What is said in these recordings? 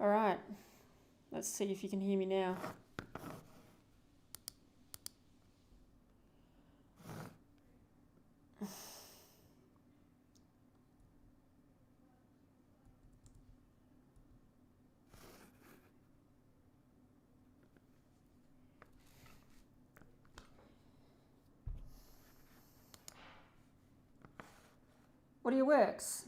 All right, let's see if you can hear me now. Audio works.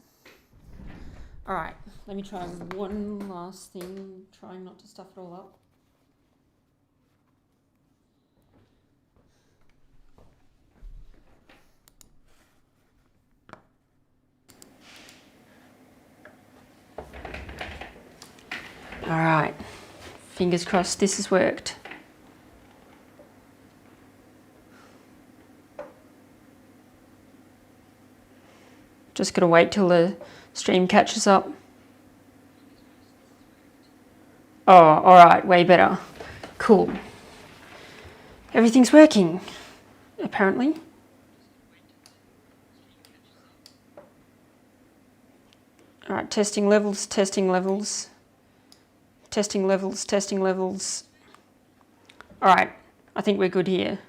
All right, let me try one last thing, trying not to stuff it all up. All right, fingers crossed this has worked. Just gotta wait till the stream catches up. Oh, all right, way better. Cool. Everything's working, apparently. All right, testing levels, testing levels. Testing levels, testing levels. All right, I think we're good here.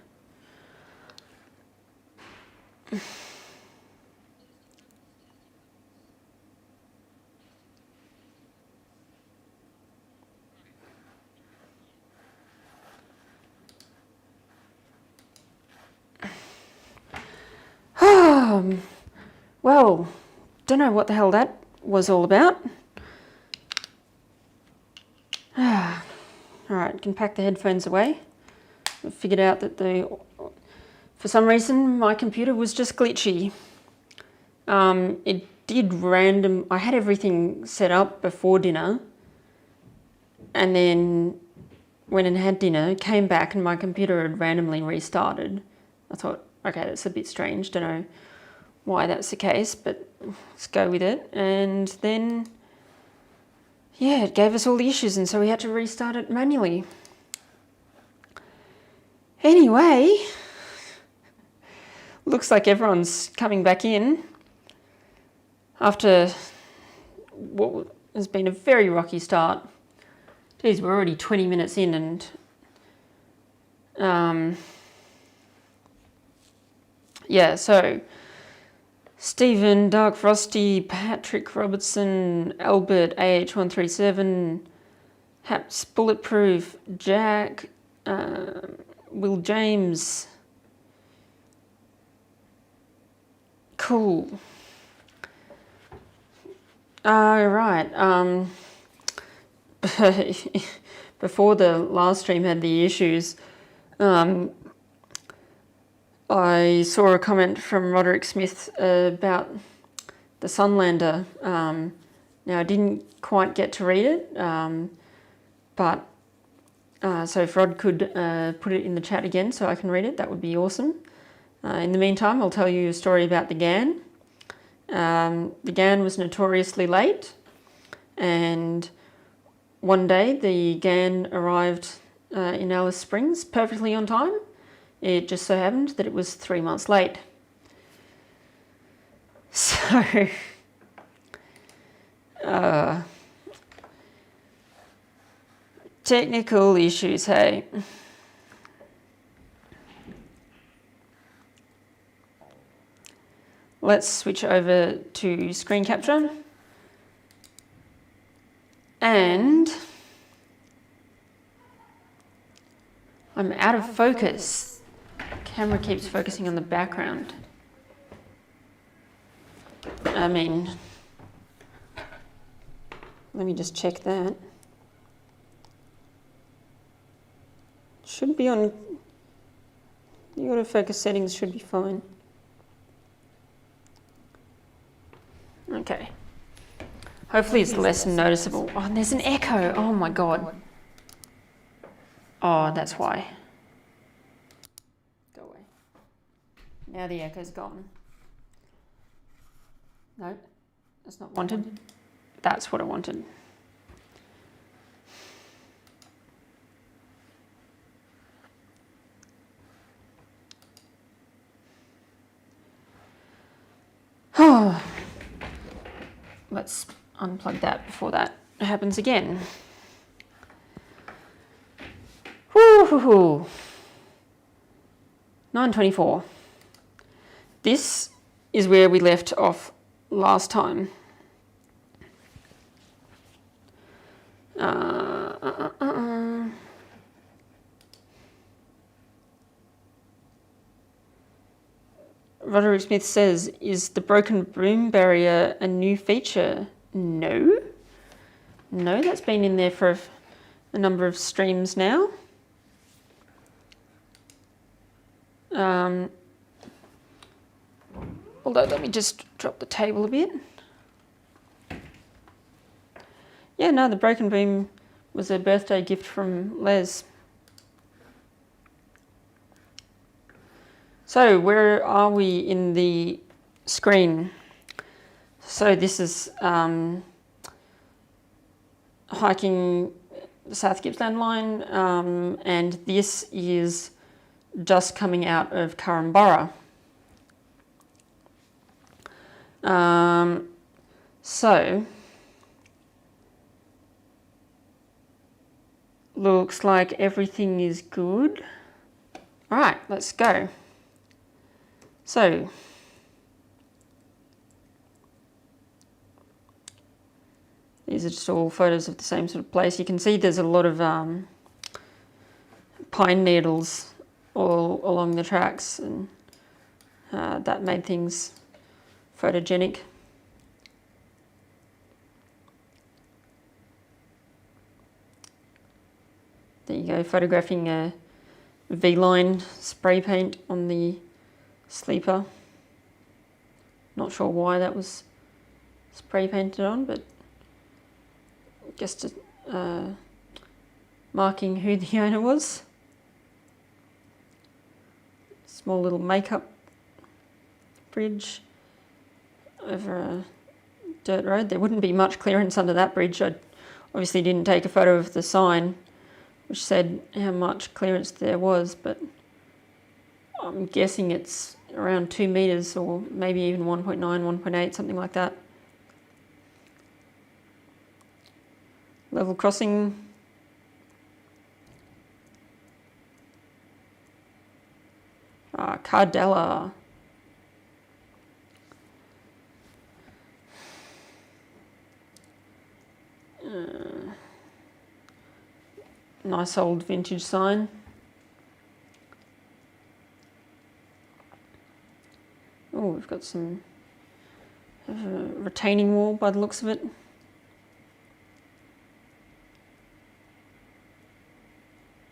Well, don't know what the hell that was all about. All right, can pack the headphones away. I figured out that for some reason my computer was just glitchy. It did random. I had everything set up before dinner, and then went and had dinner, came back, and my computer had randomly restarted. I thought, okay, that's a bit strange. Don't know why that's the case, but let's go with it. And then, yeah, it gave us all the issues, and so we had to restart it manually. Anyway, looks like everyone's coming back in after what has been a very rocky start. Geez, we're already 20 minutes in, and yeah, so Stephen, Dark Frosty, Patrick Robertson, Albert, AH137, Haps Bulletproof, Jack, Will James. Cool. Right. Before the last stream had the issues, I saw a comment from Roderick Smith about the Sunlander. Now, I didn't quite get to read it, but so if Rod could put it in the chat again so I can read it, that would be awesome. In the meantime, I'll tell you a story about the GAN. The GAN was notoriously late, and one day the GAN arrived in Alice Springs perfectly on time. It just so happened that it was 3 months late. So, technical issues, hey. Let's switch over to screen capture. And I'm out of focus. Camera keeps focusing on the background. I mean, let me just check that. Should be on, the autofocus settings should be fine. Okay. Hopefully it's less noticeable. Oh, and there's an echo. Oh my God. Oh, that's why. Go away. Now the echo's gone. No, that's not wanted. That's what I wanted. Oh. Let's unplug that before that happens again. Woo-hoo-hoo. 9:24. This is where we left off last time. Roderick Smith says, is the broken boom barrier a new feature? No. No, that's been in there for a number of streams now. Although, let me just drop the table a bit. Yeah, no, the broken boom was a birthday gift from Les. So where are we in the screen? So this is hiking the South Gippsland line, and this is just coming out of Curramborough. So looks like everything is good. All right, let's go. So these are just all photos of the same sort of place. You can see there's a lot of pine needles all along the tracks, and that made things photogenic. There you go, photographing a V-line spray paint on the sleeper. Not sure why that was spray painted on, but just marking who the owner was. Small little makeup bridge over a dirt road. There wouldn't be much clearance under that bridge. I obviously didn't take a photo of the sign which said how much clearance there was, but I'm guessing it's around 2 meters, or maybe even 1.9, 1.8, something like that. Level crossing. Cardella. Nice old vintage sign. Oh, we've got some retaining wall by the looks of it.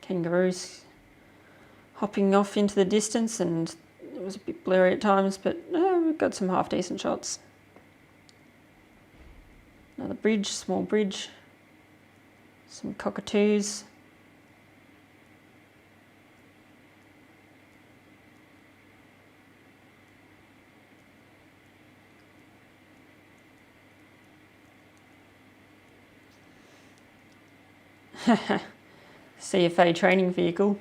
Kangaroos hopping off into the distance, and it was a bit blurry at times, but we've got some half decent shots. Another bridge, small bridge. Some cockatoos. CFA training vehicle.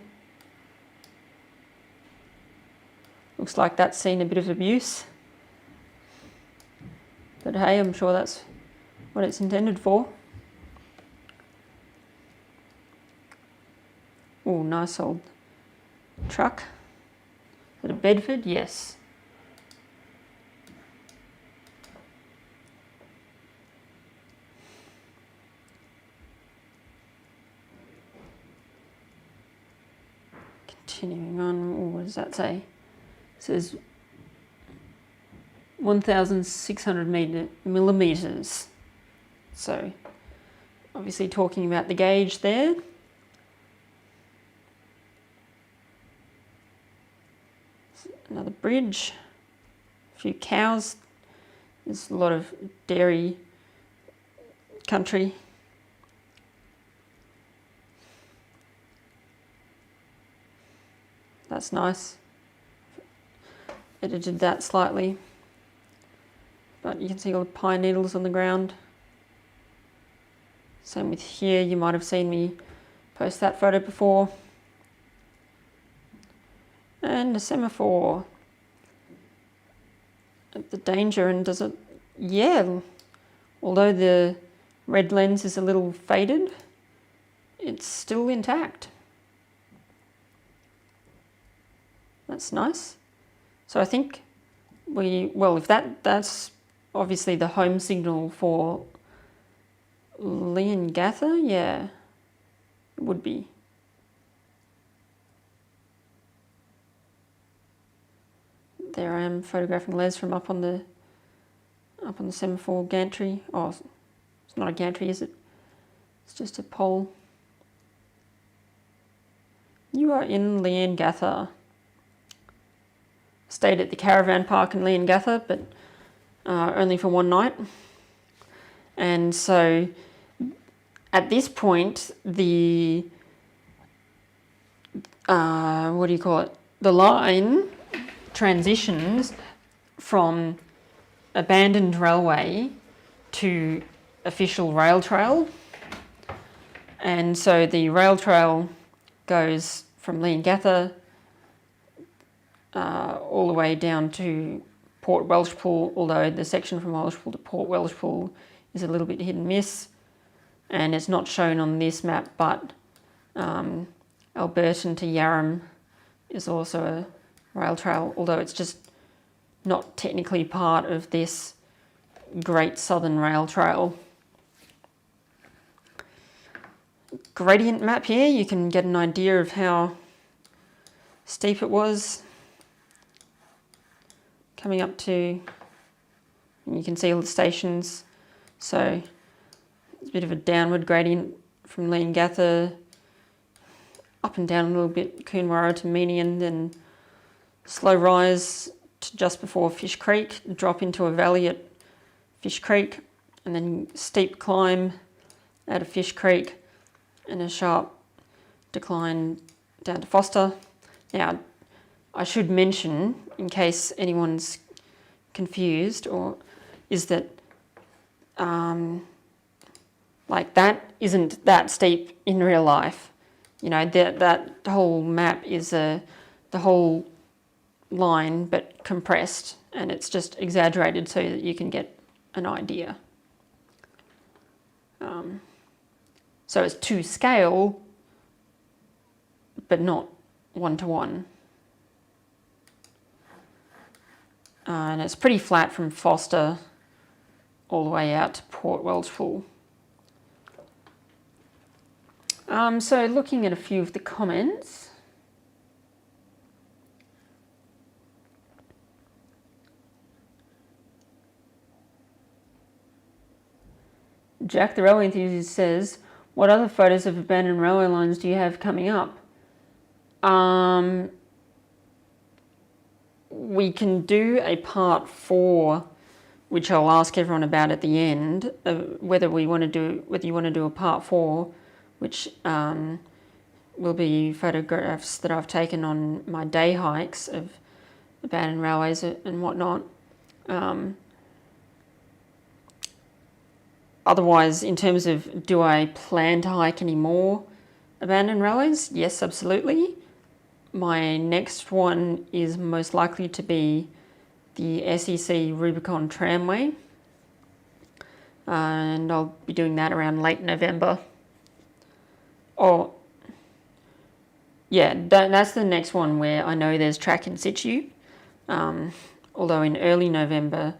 Looks like that's seen a bit of abuse. But hey, I'm sure that's what it's intended for. Oh, nice old truck. Is it a Bedford? Yes. Continuing on, what does that say? It says 1,600 millimeters. So obviously talking about the gauge there. Another bridge, a few cows. There's a lot of dairy country. That's nice. Edited that slightly, but you can see all the pine needles on the ground. Same with here, you might have seen me post that photo before. And a semaphore at the danger, and does it, yeah, although the red lens is a little faded, it's still intact. That's nice. So I think if that's obviously the home signal for Leongatha, yeah, it would be. There I am photographing Les from up on the semaphore gantry. Oh, it's not a gantry, is it? It's just a pole. You are in Leongatha. Stayed at the caravan park in Leongatha, but only for one night. And so at this point, the the line transitions from abandoned railway to official rail trail. And so the rail trail goes from Leongatha all the way down to Port Welshpool, although the section from Welshpool to Port Welshpool is a little bit hit and miss, and it's not shown on this map, but Alberton to Yarram is also a rail trail, although it's just not technically part of this Great Southern Rail Trail. Gradient map here, you can get an idea of how steep it was. Coming up to, you can see all the stations, so it's a bit of a downward gradient from Leongatha, up and down a little bit, Coonwarra to Meenian, then slow rise to just before Fish Creek, drop into a valley at Fish Creek, and then steep climb out of Fish Creek, and a sharp decline down to Foster. Now, I should mention, in case anyone's confused, is that like that isn't that steep in real life. You know, that whole map is the whole line but compressed, and it's just exaggerated so that you can get an idea. So it's to scale, but not one-to-one. And it's pretty flat from Foster all the way out to Port Welshpool. So looking at a few of the comments. Jack the Railway Enthusiast says, what other photos of abandoned railway lines do you have coming up? We can do a part 4, which I'll ask everyone about at the end, whether you want to do a part 4, which will be photographs that I've taken on my day hikes of abandoned railways and whatnot. Otherwise, in terms of do I plan to hike any more abandoned railways? Yes, absolutely. My next one is most likely to be the SEC Rubicon Tramway, and I'll be doing that around late November. Oh, yeah, that's the next one where I know there's track in situ, although in early November,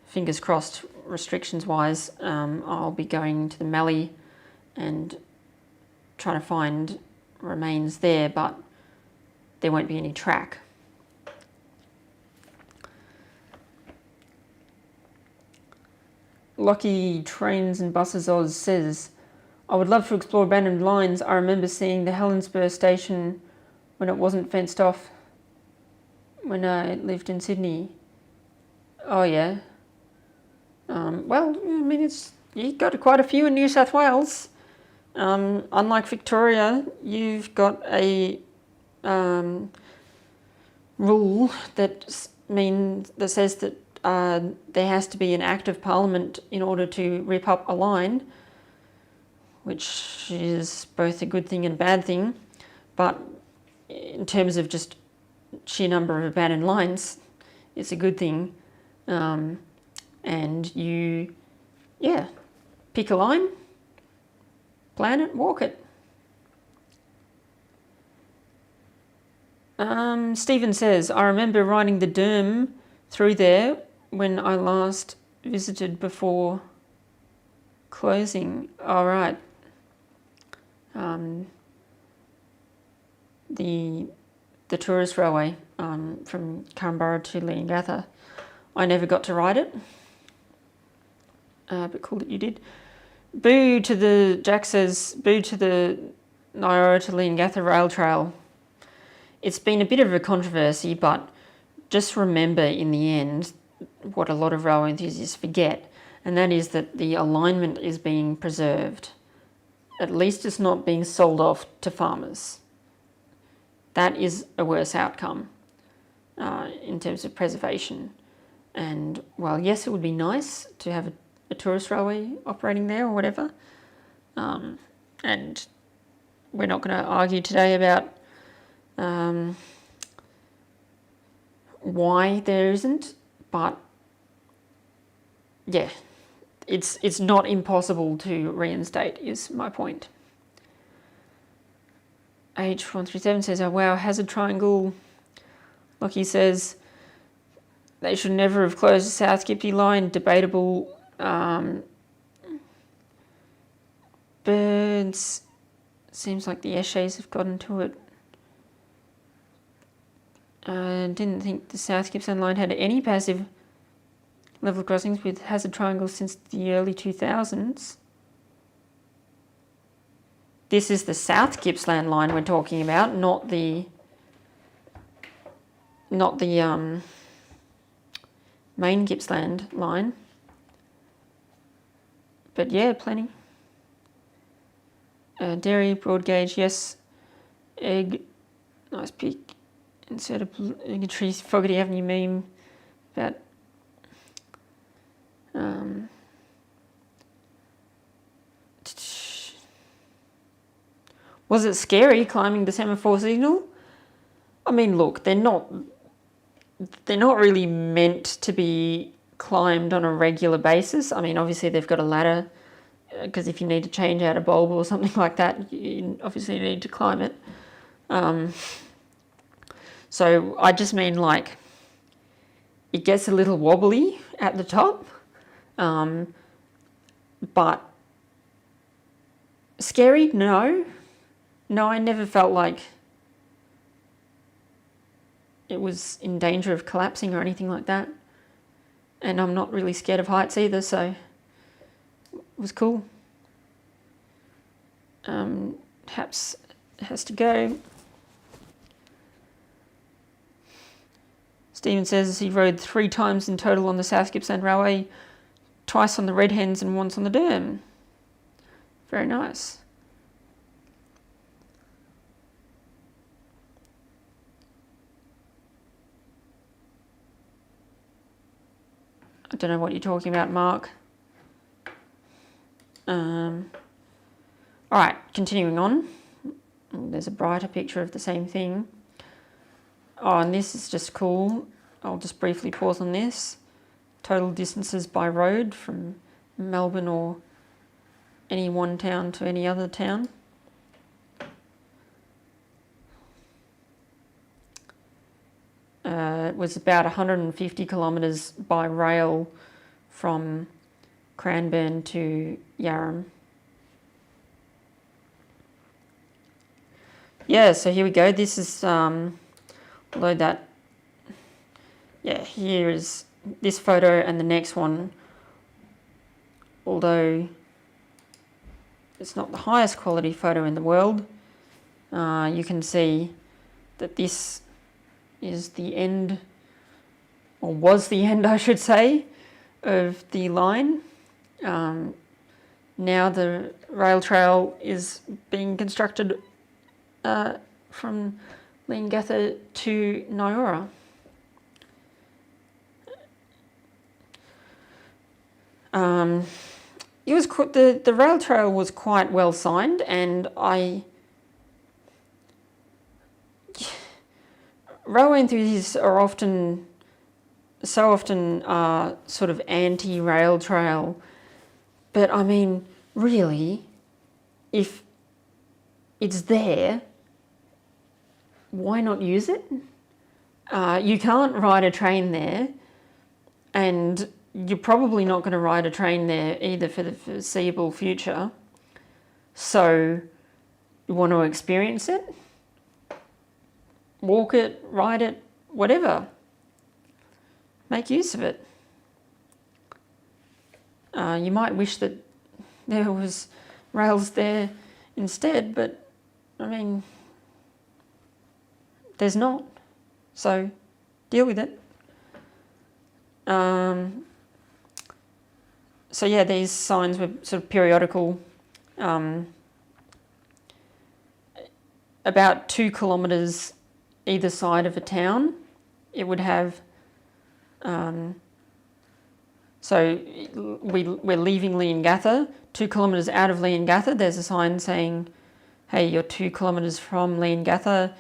fingers crossed, restrictions-wise, I'll be going to the Mallee and trying to find remains there, but there won't be any track. Lucky Trains and Buses Oz says, I would love to explore abandoned lines. I remember seeing the Helensburgh station when it wasn't fenced off when I lived in Sydney. Oh yeah. Well, I mean, you've got quite a few in New South Wales. Unlike Victoria, you've got a rule that says that there has to be an act of Parliament in order to rip up a line, which is both a good thing and a bad thing. But in terms of just sheer number of abandoned lines, it's a good thing. And pick a line, plan it, walk it. Stephen says, I remember riding the Derm through there when I last visited before closing. All right. The tourist railway from Carnborough to Leongatha. I never got to ride it, but cool that you did. Boo to the, Jack says, boo to the Nyora to Leongatha rail trail. It's been a bit of a controversy, but just remember in the end what a lot of railway enthusiasts forget, and that is that the alignment is being preserved. At least it's not being sold off to farmers. That is a worse outcome in terms of preservation. And while yes, it would be nice to have a tourist railway operating there or whatever, and we're not going to argue today about why there isn't, but yeah, it's not impossible to reinstate is my point. H137 says, oh wow, hazard triangle. Lockie says, they should never have closed the South Gippsland line, debatable. Birds, seems like the Eshays have gotten to it. Didn't think the South Gippsland line had any passive level crossings with hazard triangles since the early 2000s. This is the South Gippsland line we're talking about, not the main Gippsland line. But yeah, plenty. Dairy, broad gauge, yes. Egg, nice pick. Insert a obligatory Fogarty Avenue meme about was it scary climbing the semaphore signal? I mean, look, they're not really meant to be climbed on a regular basis. I mean, obviously they've got a ladder because if you need to change out a bulb or something like that, you obviously need to climb it. So I just mean like it gets a little wobbly at the top, but scary? No, I never felt like it was in danger of collapsing or anything like that. And I'm not really scared of heights either, so it was cool. Haps has to go. Stephen says he rode 3 times in total on the South Gippsland Railway, twice on the Red Hens and once on the Derm. Very nice. I don't know what you're talking about, Mark. All right, continuing on. There's a brighter picture of the same thing. Oh, and this is just cool. I'll just briefly pause on this. Total distances by road from Melbourne or any one town to any other town. It was about 150 kilometres by rail from Cranbourne to Yarram. Yeah, so here we go. This is, load that. Yeah, here is this photo and the next one. Although it's not the highest quality photo in the world, you can see that this is the end, or was the end, I should say, of the line. Now the rail trail is being constructed from Leongatha to Nyora. It was the rail trail was quite well signed, and railway enthusiasts are so often sort of anti-rail trail, But I mean, really, if it's there, why not use it? You can't ride a train there, and you're probably not going to ride a train there either for the foreseeable future. So you want to experience it, walk it, ride it, whatever. Make use of it. You might wish that there was rails there instead, but I mean, there's not. So deal with it. So yeah, these signs were sort of periodical. About 2 kilometres either side of a town, it would have. So we're leaving Leongatha. 2 kilometres out of Leongatha, there's a sign saying, hey, you're 2 kilometres from Leongatha.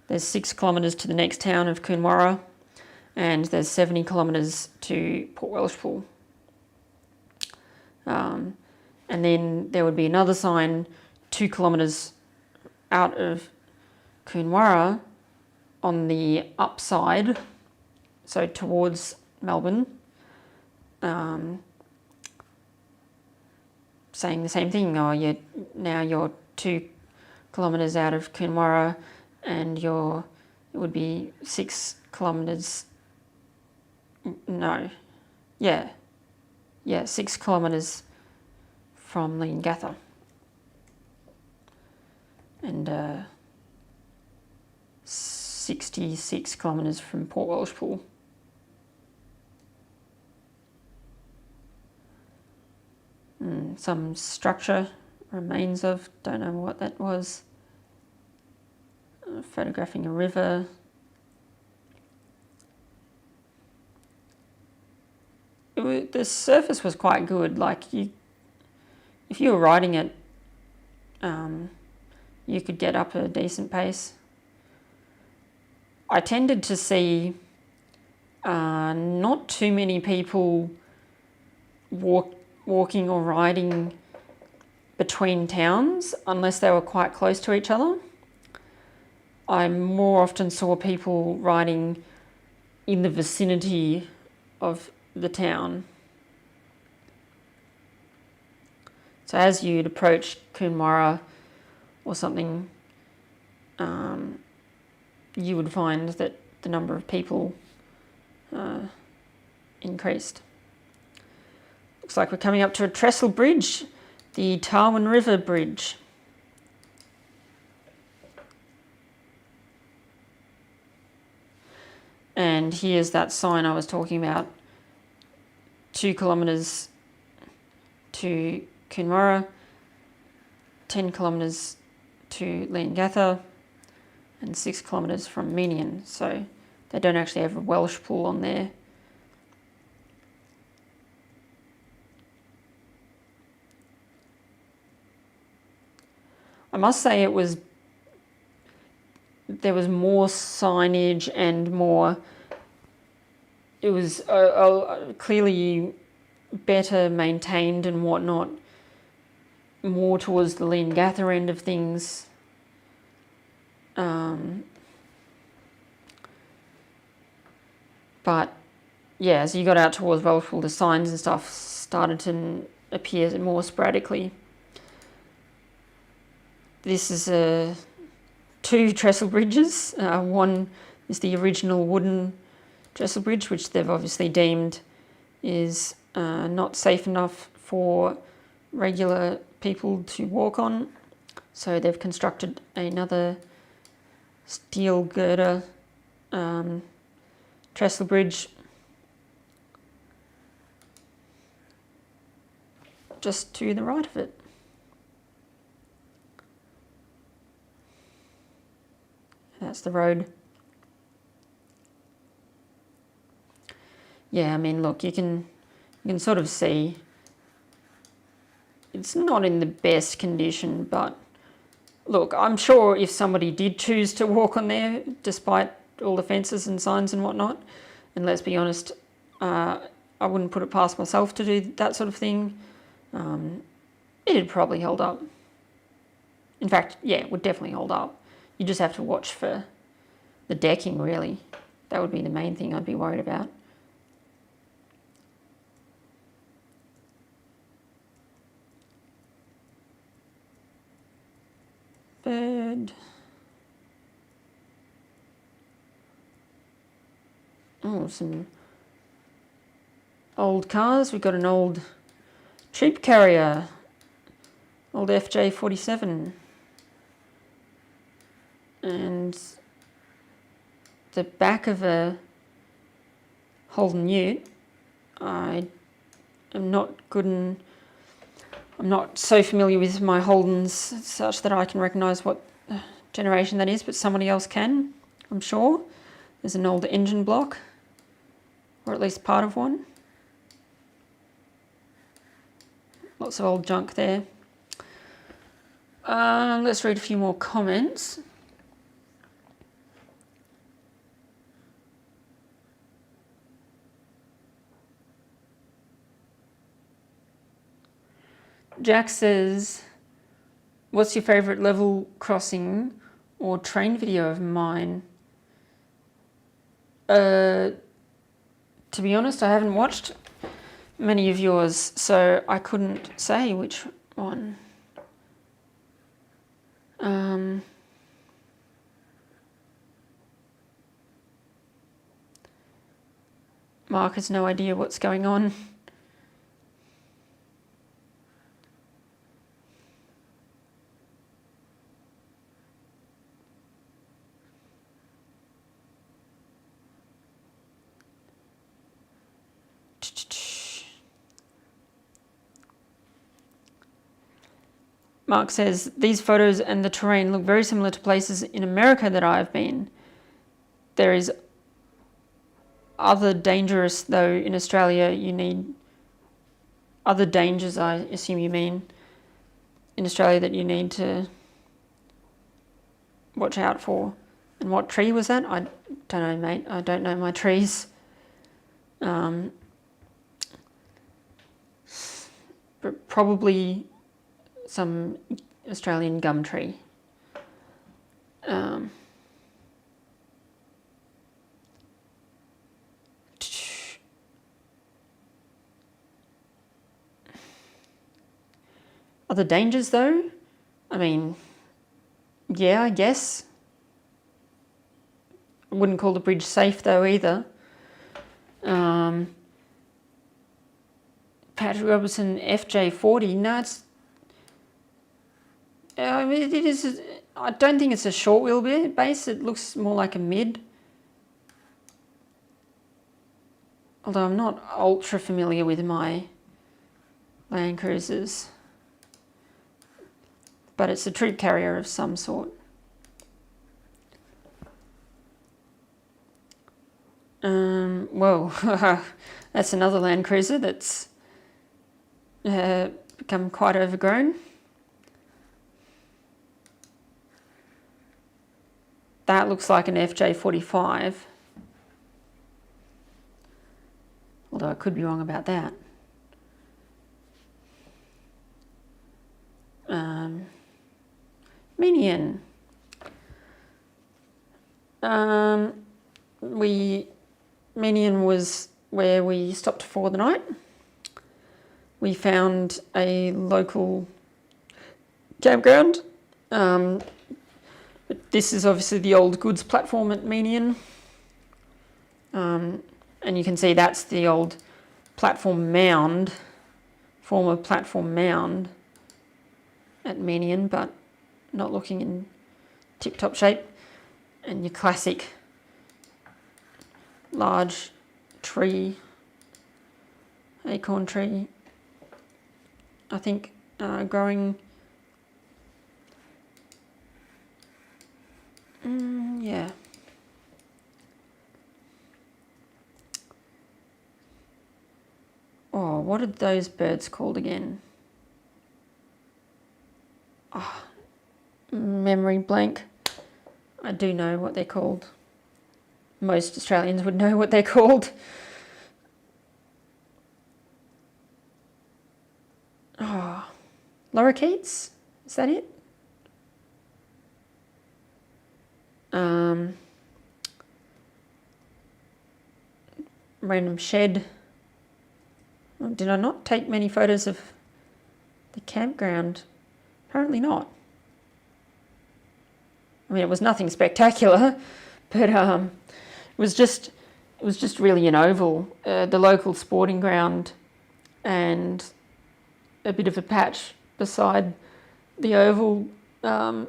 There's 6 kilometres to the next town of Coonawarra, and there's 70 kilometres to Port Welshpool. And then there would be another sign 2 kilometres out of Coonawarra on the upside, so towards Melbourne, saying the same thing. Oh, you're 2 kilometres out of Coonawarra, and it would be 6 kilometres. No, yeah, 6 kilometres from Leongatha, and 66 kilometres from Port Welshpool. Some structure remains of, don't know what that was. Photographing a river. The surface was quite good. Like if you were riding it, you could get up at a decent pace. I tended to see not too many people walking or riding between towns unless they were quite close to each other. I more often saw people riding in the vicinity of the town. So as you'd approach Coonawarra or something, you would find that the number of people increased. Looks like we're coming up to a trestle bridge, the Tarwin River Bridge. And here's that sign I was talking about. 2 kilometres to Coonawarra, 10 kilometres to Leongatha, and 6 kilometres from Minion. So they don't actually have a Welshpool on there. I must say there was more signage and it was clearly better maintained and whatnot, more towards the Leongatha end of things. But yeah, as you got out towards Welshpool, the signs and stuff started to appear more sporadically. This is 2 trestle bridges. One is the original wooden trestle bridge, which they've obviously deemed is not safe enough for regular people to walk on. So they've constructed another steel girder trestle bridge just to the right of it. That's the road. Yeah, I mean, look, you can sort of see it's not in the best condition, but look, I'm sure if somebody did choose to walk on there, despite all the fences and signs and whatnot, and let's be honest, I wouldn't put it past myself to do that sort of thing. it'd probably hold up. In fact, yeah, it would definitely hold up. You just have to watch for the decking, really. That would be the main thing I'd be worried about. Bird. Oh, some old cars. We've got an old troop carrier, old FJ47, and the back of a Holden Ute. I am not good and I'm not so familiar with my Holdens such that I can recognise what generation that is, but somebody else can, I'm sure. There's an old engine block, or at least part of one. Lots of old junk there. Let's read a few more comments. Jack says, what's your favourite level crossing or train video of mine? To be honest, I haven't watched many of yours, so I couldn't say which one. Mark has no idea what's going on. Mark says, these photos and the terrain look very similar to places in America that I've been. There is other dangerous, though in Australia you need other dangers, I assume you mean, in Australia that you need to watch out for. And what tree was that? I don't know, mate. I don't know my trees. But probably some Australian gum tree. Other dangers though? I mean, yeah, I guess. I wouldn't call the bridge safe though either. Patrick Robertson FJ40, no, it's... I mean, it is... I don't think it's a short wheelbase, it looks more like a mid. Although I'm not ultra familiar with my Land Cruisers. But it's a troop carrier of some sort. Whoa, that's another Land Cruiser that's become quite overgrown. That looks like an FJ45. Although I could be wrong about that. Minion. Minion was where we stopped for the night. We found a local campground. But this is obviously the old goods platform at Minion. And you can see that's the old platform mound, former platform mound at Minion, but not looking in tip-top shape. And your classic large tree, acorn tree, I think growing, yeah. Oh, what are those birds called again? Oh, memory blank. I do know what they're called. Most Australians would know what they're called. Oh, lorikeets, is that it? Random shed. Did I not take many photos of the campground? Apparently not. I mean, it was nothing spectacular, but it was just really an oval, the local sporting ground, and a bit of a patch beside the oval. That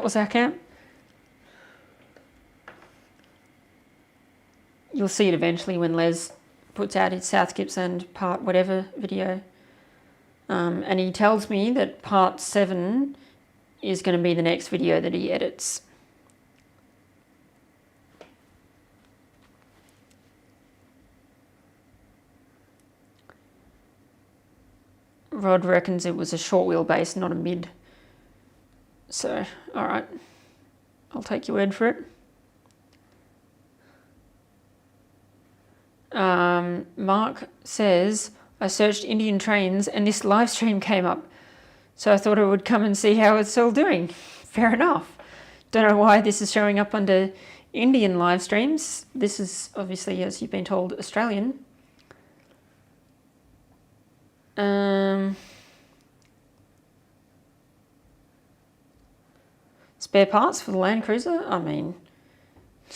was our camp. You'll see it eventually when Les puts out his South Gippsland part whatever video. And he tells me that part 7 is going to be the next video that he edits. Rod reckons it was a short wheelbase, not a mid. So, alright, I'll take your word for it. Mark says, I searched Indian trains and this live stream came up. So I thought I would come and see how it's all doing. Fair enough. Don't know why this is showing up under Indian live streams. This is obviously, as you've been told, Australian. Spare parts for the Land Cruiser? I mean, a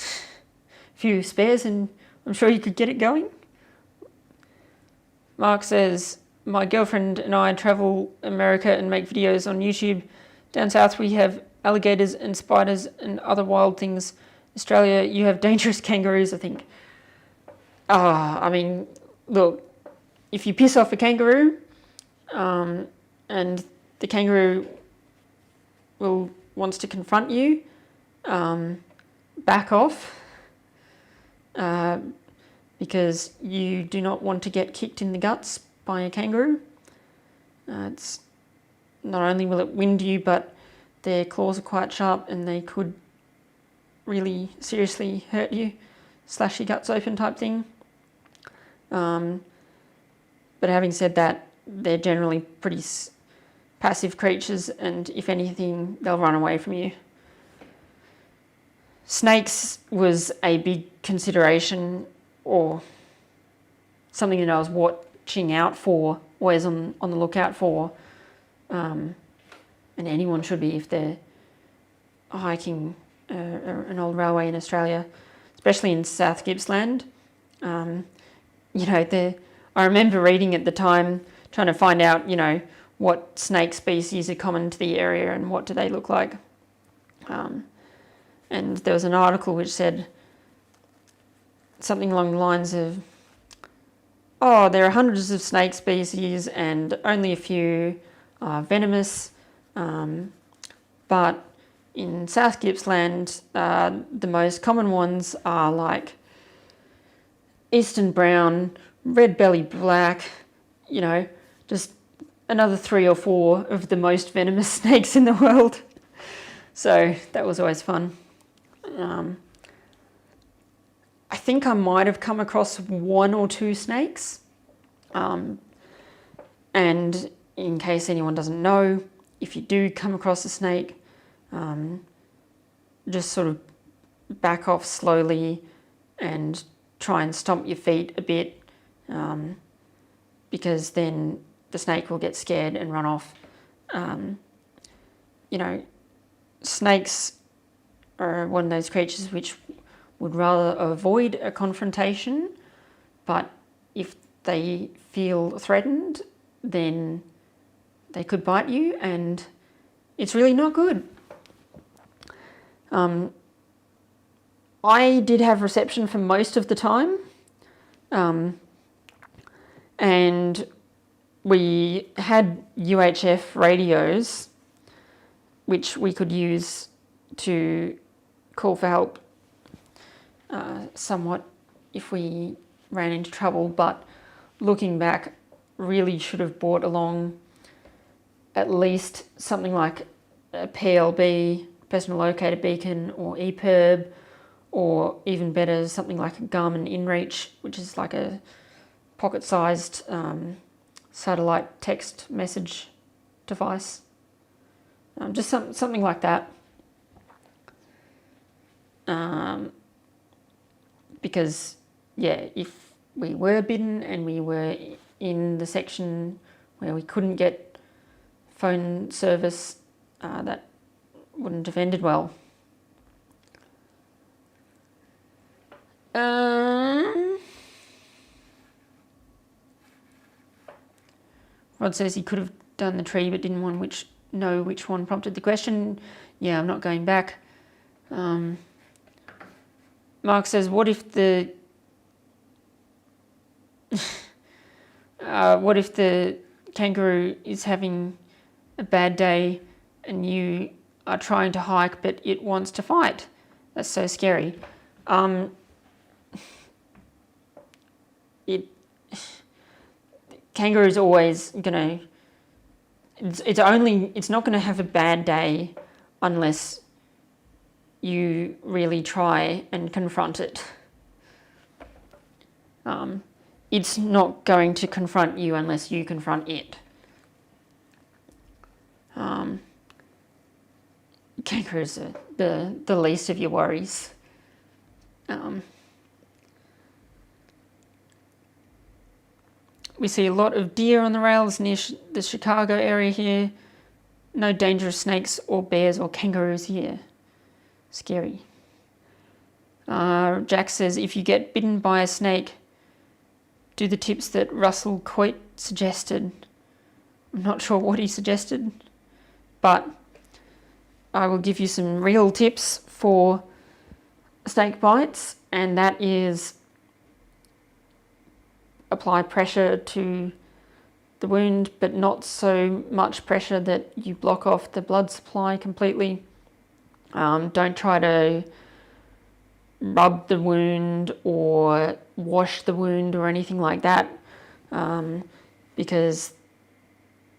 few spares and I'm sure you could get it going. Mark says, my girlfriend and I travel America and make videos on YouTube. Down south we have alligators and spiders and other wild things. Australia, you have dangerous kangaroos, I think. I mean, look, if you piss off a kangaroo, and the kangaroo wants to confront you, back off, because you do not want to get kicked in the guts by a kangaroo. It's not only will it wind you, but their claws are quite sharp and they could really seriously hurt you, slash your guts open type thing. But having said that, they're generally pretty passive creatures, and if anything, they'll run away from you. Snakes was a big consideration, or something that I was watching out for, always on the lookout for, and anyone should be if they're hiking an old railway in Australia, especially in South Gippsland. I remember reading at the time, trying to find out, what snake species are common to the area and what do they look like. And there was an article which said something along the lines of, there are hundreds of snake species and only a few are venomous, but in South Gippsland, the most common ones are like eastern brown, red belly black, just another 3 or 4 of the most venomous snakes in the world. So that was always fun. I think I might have come across 1 or 2 snakes. And in case anyone doesn't know, if you do come across a snake, just sort of back off slowly and try and stomp your feet a bit, because then the snake will get scared and run off. Snakes are one of those creatures which would rather avoid a confrontation, but if they feel threatened, then they could bite you, and it's really not good. I did have reception for most of the time, and we had UHF radios which we could use to call for help somewhat if we ran into trouble, but looking back, really should have brought along at least something like a PLB, personal locator beacon, or EPIRB, or even better, something like a Garmin InReach, which is like a pocket-sized satellite text message device. Just something like that. Because, yeah, if we were bitten and we were in the section where we couldn't get phone service, that wouldn't have ended well. Rod says he could have done the tree but didn't know which one prompted the question. Yeah, I'm not going back. Mark says, what if the kangaroo is having a bad day and you are trying to hike but it wants to fight? That's so scary. Kangaroo's always gonna. It's not gonna have a bad day unless you really try and confront it. It's not going to confront you unless you confront it. Kangaroos are the least of your worries. We see a lot of deer on the rails near the Chicago area here. No dangerous snakes or bears or kangaroos here. Scary. Jack says, if you get bitten by a snake, do the tips that Russell Coit suggested. I'm not sure what he suggested, but I will give you some real tips for snake bites, and that is apply pressure to the wound, but not so much pressure that you block off the blood supply completely. Don't try to rub the wound or wash the wound or anything like that, because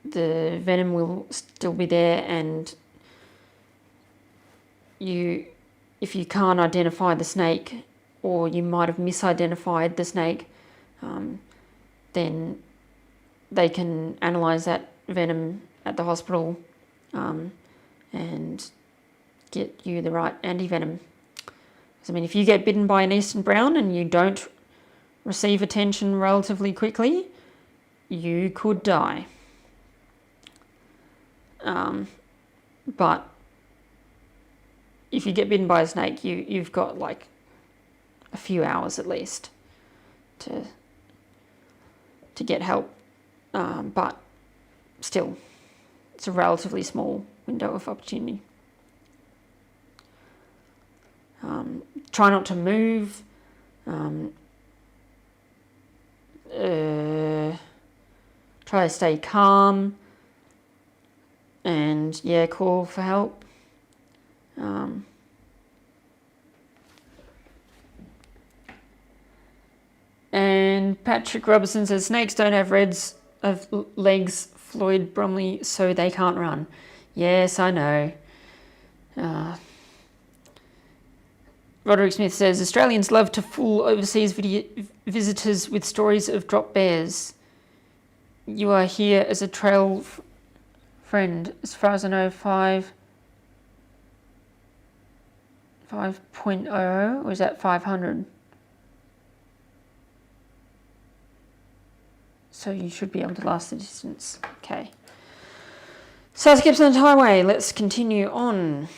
the venom will still be there, and if you can't identify the snake, or you might have misidentified the snake, then they can analyse that venom at the hospital and get you the right anti-venom. I mean, if you get bitten by an eastern brown and you don't receive attention relatively quickly, you could die. But if you get bitten by a snake, you've got like a few hours at least to get help. But still, it's a relatively small window of opportunity. Try not to move. Try to stay calm. And yeah, call for help. And Patrick Robertson says, snakes don't have legs, Floyd Bromley, so they can't run. Yes, I know. Roderick Smith says, Australians love to fool overseas visitors with stories of dropped bears. You are here as a trail friend. As far as I know, 5.0, or is that 500? So you should be able to last the distance. Okay. South Gippsland Highway, let's continue on.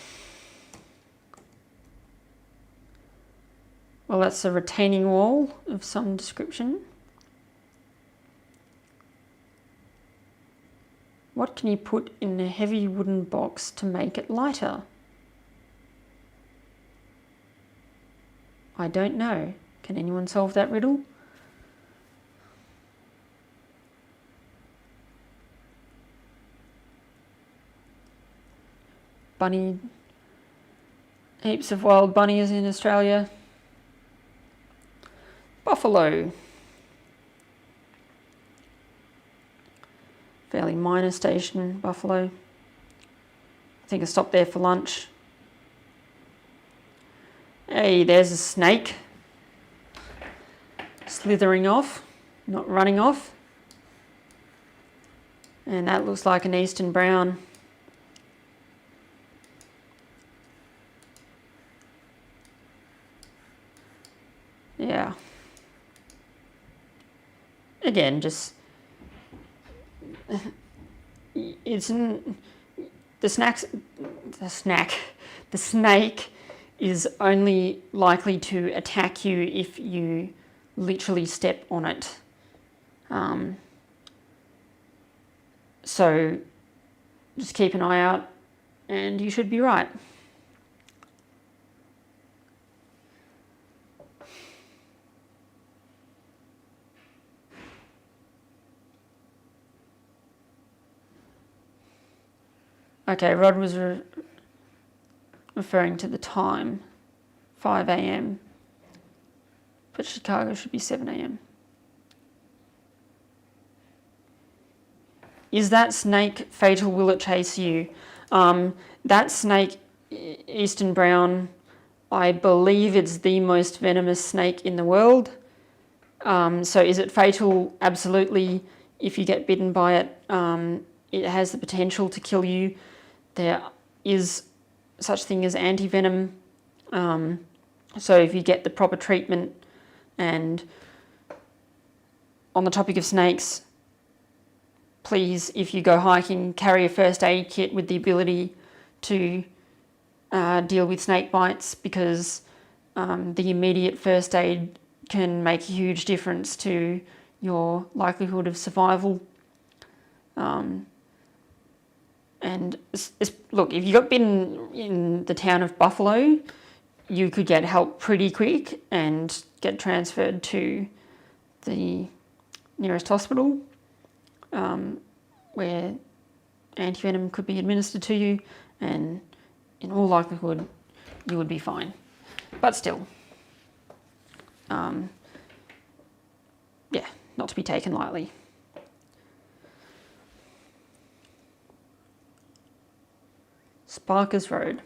Well, that's a retaining wall of some description. What can you put in a heavy wooden box to make it lighter? I don't know. Can anyone solve that riddle? Bunny. Heaps of wild bunnies in Australia. Buffalo. Fairly minor station, Buffalo. I think I stopped there for lunch. Hey, there's a snake. Slithering off, not running off. And that looks like an eastern brown. Yeah. Again, just it's the snake is only likely to attack you if you literally step on it. So just keep an eye out and you should be right. Okay, Rod was referring to the time, 5 a.m, but Chicago should be 7 a.m. Is that snake fatal? Will it chase you? That snake, eastern brown, I believe it's the most venomous snake in the world. So is it fatal? Absolutely. If you get bitten by it, it has the potential to kill you. There is such thing as anti-venom. So if you get the proper treatment, and on the topic of snakes, please, if you go hiking, carry a first aid kit with the ability to deal with snake bites, because the immediate first aid can make a huge difference to your likelihood of survival. And look, if you got bitten in the town of Buffalo, you could get help pretty quick and get transferred to the nearest hospital, where antivenom could be administered to you, and in all likelihood you would be fine. But still, yeah, not to be taken lightly. Sparkers Road.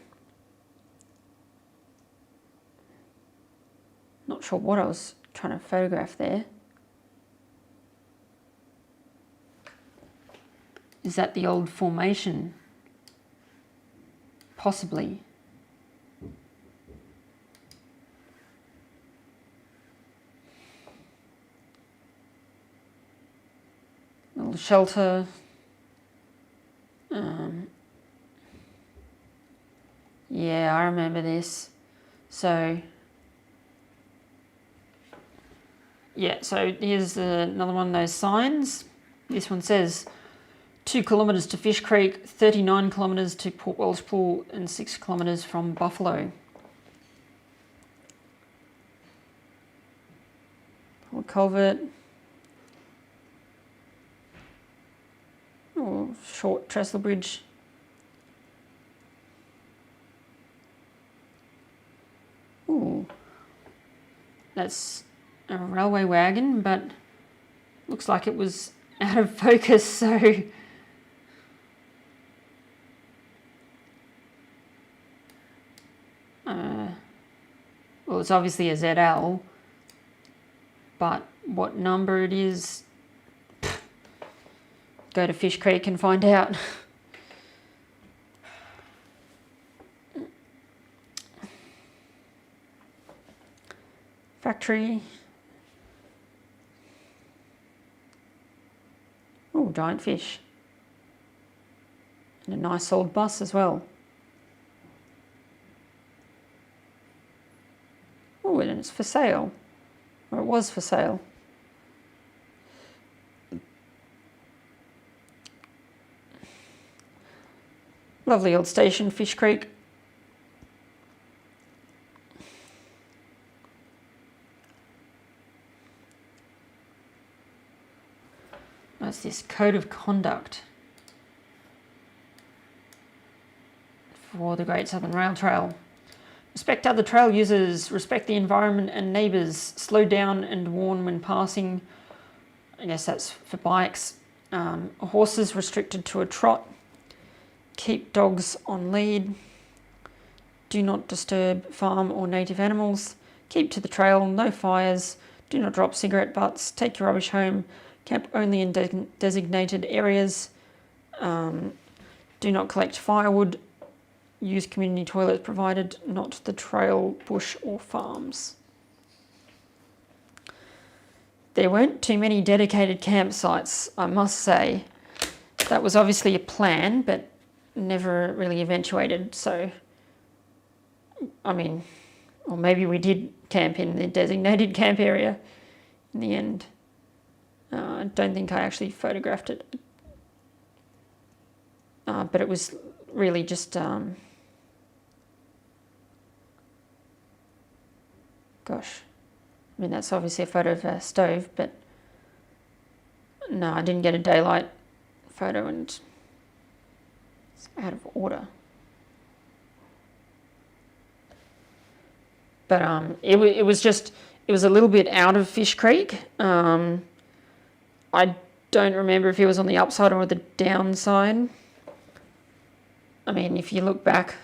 Not sure what I was trying to photograph there. Is that the old formation? Possibly. Little shelter. Yeah, I remember this. So, yeah, so here's another one of those signs. This one says 2 kilometres to Fish Creek, 39 kilometres to Port Welsh Pool, and 6 kilometres from Buffalo. Port Culvert. Oh, short trestle bridge. Ooh, that's a railway wagon, but looks like it was out of focus, so well, it's obviously a ZL, but what number it is, go to Fish Creek and find out. Factory. Oh, giant fish. And a nice old bus as well. Oh, and it's for sale. Or it was for sale. Lovely old station, Fish Creek. What's this? Code of conduct for the Great Southern Rail Trail. Respect other trail users, respect the environment and neighbours, slow down and warn when passing. I guess that's for bikes. Horses restricted to a trot. Keep dogs on lead. Do not disturb farm or native animals. Keep to the trail, no fires. Do not drop cigarette butts. Take your rubbish home. Camp only in designated areas. Do not collect firewood. Use community toilets provided, not the trail, bush or farms. There weren't too many dedicated campsites, I must say. That was obviously a plan, but never really eventuated. So, I mean, or maybe we did camp in the designated camp area in the end. I don't think I actually photographed it. But it was really just, gosh, I mean, that's obviously a photo of a stove, but no, I didn't get a daylight photo and it's out of order. But it was a little bit out of Fish Creek. I don't remember if it was on the upside or the downside. I mean, if you look back,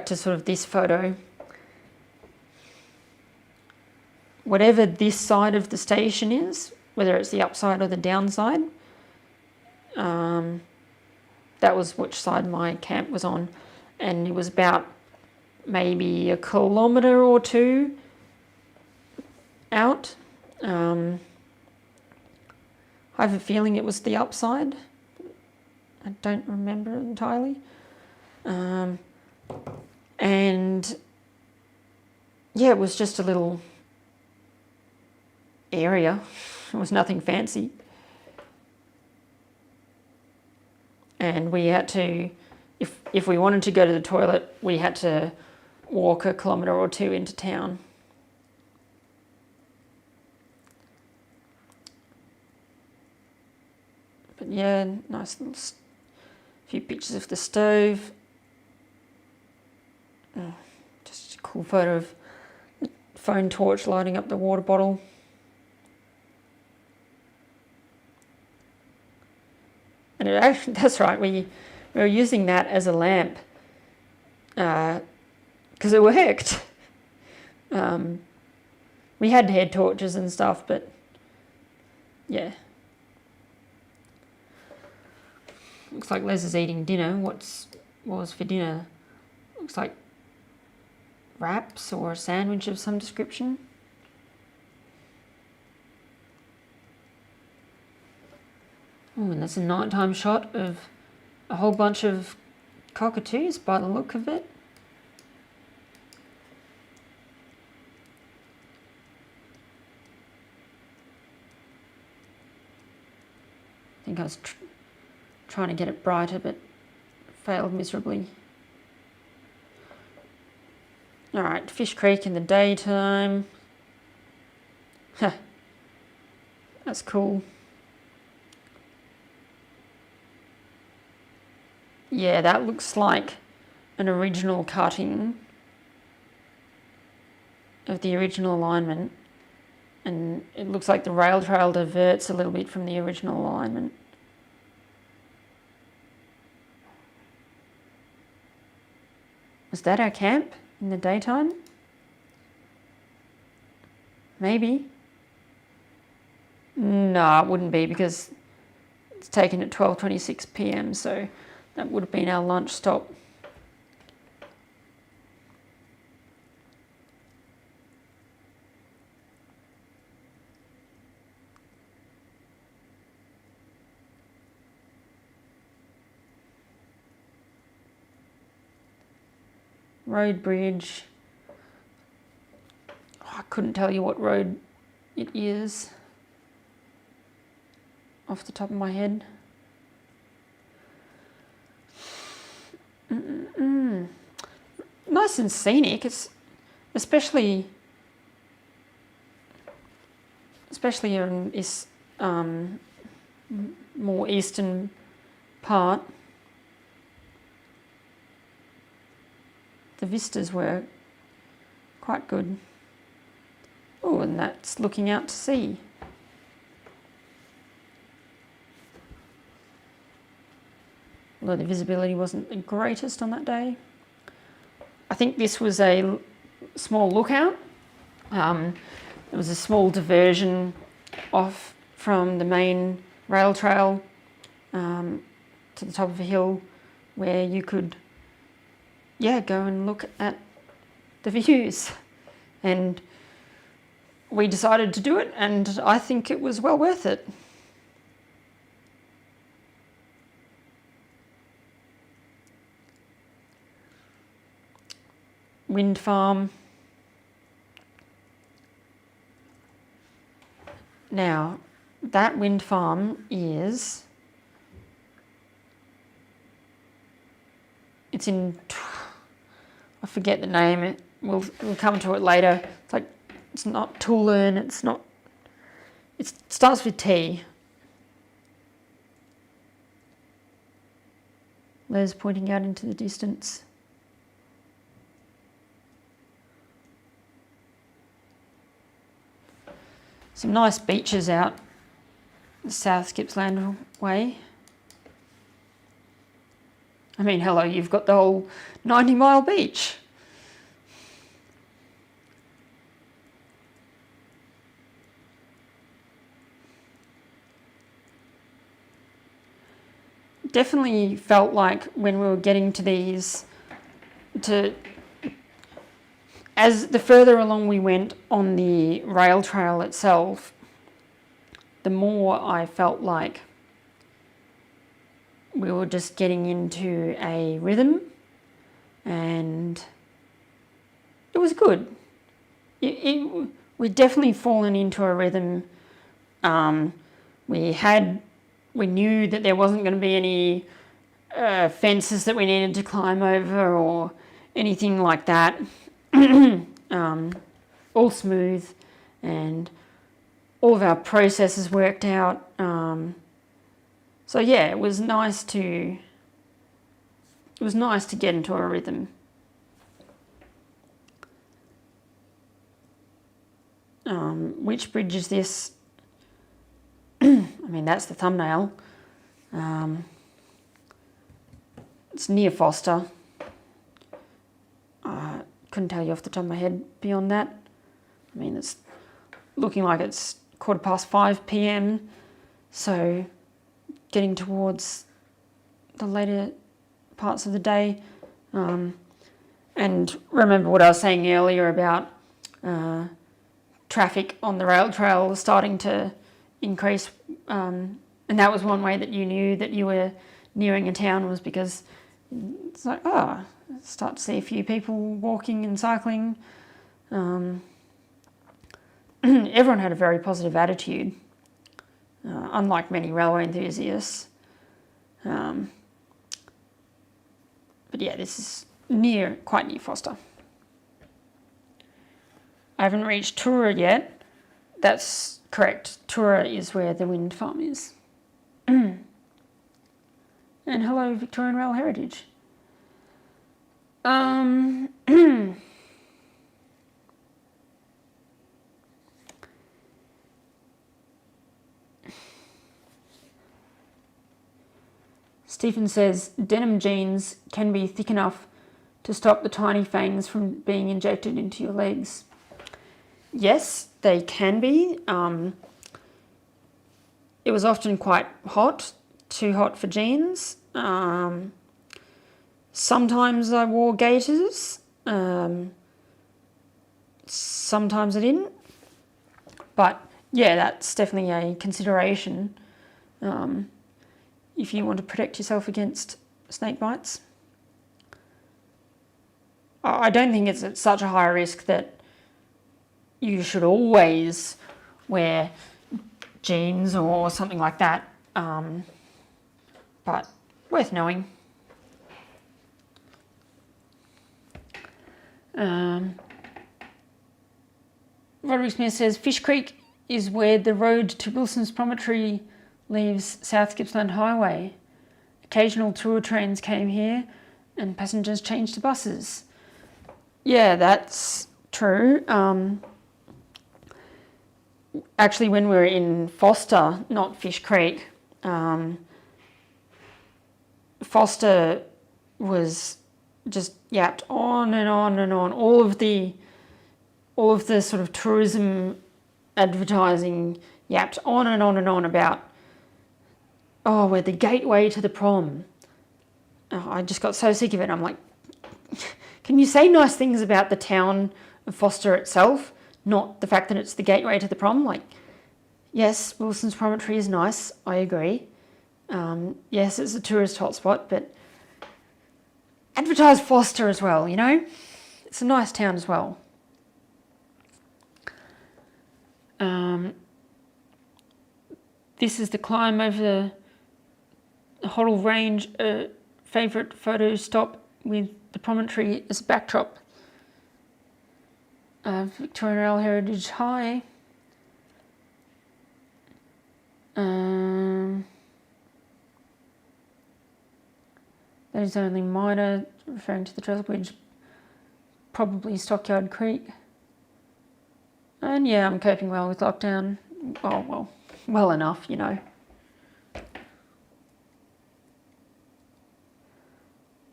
to sort of this photo, whatever this side of the station is, whether it's the upside or the downside, that was which side my camp was on, and it was about maybe 1 kilometre or 2 out. I have a feeling it was the upside. I don't remember it entirely. And yeah, it was just a little area. It was nothing fancy. And we had to, if we wanted to go to the toilet, we had to walk 1 kilometre or 2 into town. But yeah, nice little few pictures of the stove. Just a cool photo of the phone torch lighting up the water bottle. And it actually, that's right, we were using that as a lamp because it worked. We had head torches and stuff, but yeah. Looks like Les is eating dinner. What was for dinner? Looks like wraps or a sandwich of some description. Oh, and that's a nighttime shot of a whole bunch of cockatoos by the look of it. I think I was trying to get it brighter, but failed miserably. All right, Fish Creek in the daytime. Huh. That's cool. Yeah, that looks like an original cutting of the original alignment. And it looks like the rail trail diverts a little bit from the original alignment. Was that our camp in the daytime? Maybe. No, it wouldn't be because it's taken at 12:26 p.m, so that would have been our lunch stop. Road bridge. Oh, I couldn't tell you what road it is off the top of my head. Nice and scenic. It's especially in this more eastern part. The vistas were quite good. Oh, and that's looking out to sea. Although the visibility wasn't the greatest on that day. I think this was a small lookout. There was a small diversion off from the main rail trail to the top of a hill where you could, go and look at the views. And we decided to do it, and I think it was well worth it. Wind farm. Now, that wind farm it's in, I forget the name, we'll come to it later. It's not Toulon, it starts with T. Les pointing out into the distance. Some nice beaches out the South Gippsland way. I mean, hello, you've got the whole 90-mile beach. Definitely felt like when we were getting to these, as the further along we went on the rail trail itself, the more I felt like we were just getting into a rhythm, and it was good. We'd definitely fallen into a rhythm. We knew that there wasn't going to be any fences that we needed to climb over or anything like that. All smooth, and all of our processes worked out. So yeah, it was nice to get into a rhythm. Which bridge is this? I mean, that's the thumbnail. It's near Foster. Couldn't tell you off the top of my head beyond that. I mean, it's looking like it's 5:15 p.m, so getting towards the later parts of the day. And remember what I was saying earlier about traffic on the rail trail starting to increase, and that was one way that you knew that you were nearing a town, was because it's like, start to see a few people walking and cycling. Everyone had a very positive attitude, unlike many railway enthusiasts. But yeah, this is quite near Foster. I haven't reached Tura yet. That's correct. Tura is where the wind farm is. And hello, Victorian Rail Heritage. Stephen says denim jeans can be thick enough to stop the tiny fangs from being injected into your legs. Yes, they can be. It was often quite hot, too hot for jeans. Sometimes I wore gaiters. Sometimes I didn't. But yeah, that's definitely a consideration if you want to protect yourself against snake bites. I don't think it's at such a high risk that you should always wear jeans or something like that, but worth knowing. Roderick Smith says Fish Creek is where the road to Wilson's Promontory leaves South Gippsland Highway. Occasional tour trains came here and passengers changed to buses. Yeah, that's true. Actually, when we were in Foster, not Fish Creek, Foster was just yapped on and on and on. All of the sort of tourism advertising yapped on and on and on about, oh, we're the gateway to the prom. Oh, I just got so sick of it. I'm like, can you say nice things about the town of Foster itself, not the fact that it's the gateway to the prom? Like, yes, Wilson's Promontory is nice, I agree. Yes, it's a tourist hotspot, but advertise Foster as well, you know? It's a nice town as well. This is the climb over the Hoddle Range, a favourite photo stop with the promontory as a backdrop. Victorian Rail Heritage High. That is only minor, referring to the trestle bridge, probably Stockyard Creek. And yeah, I'm coping well with lockdown. Oh, well enough, you know.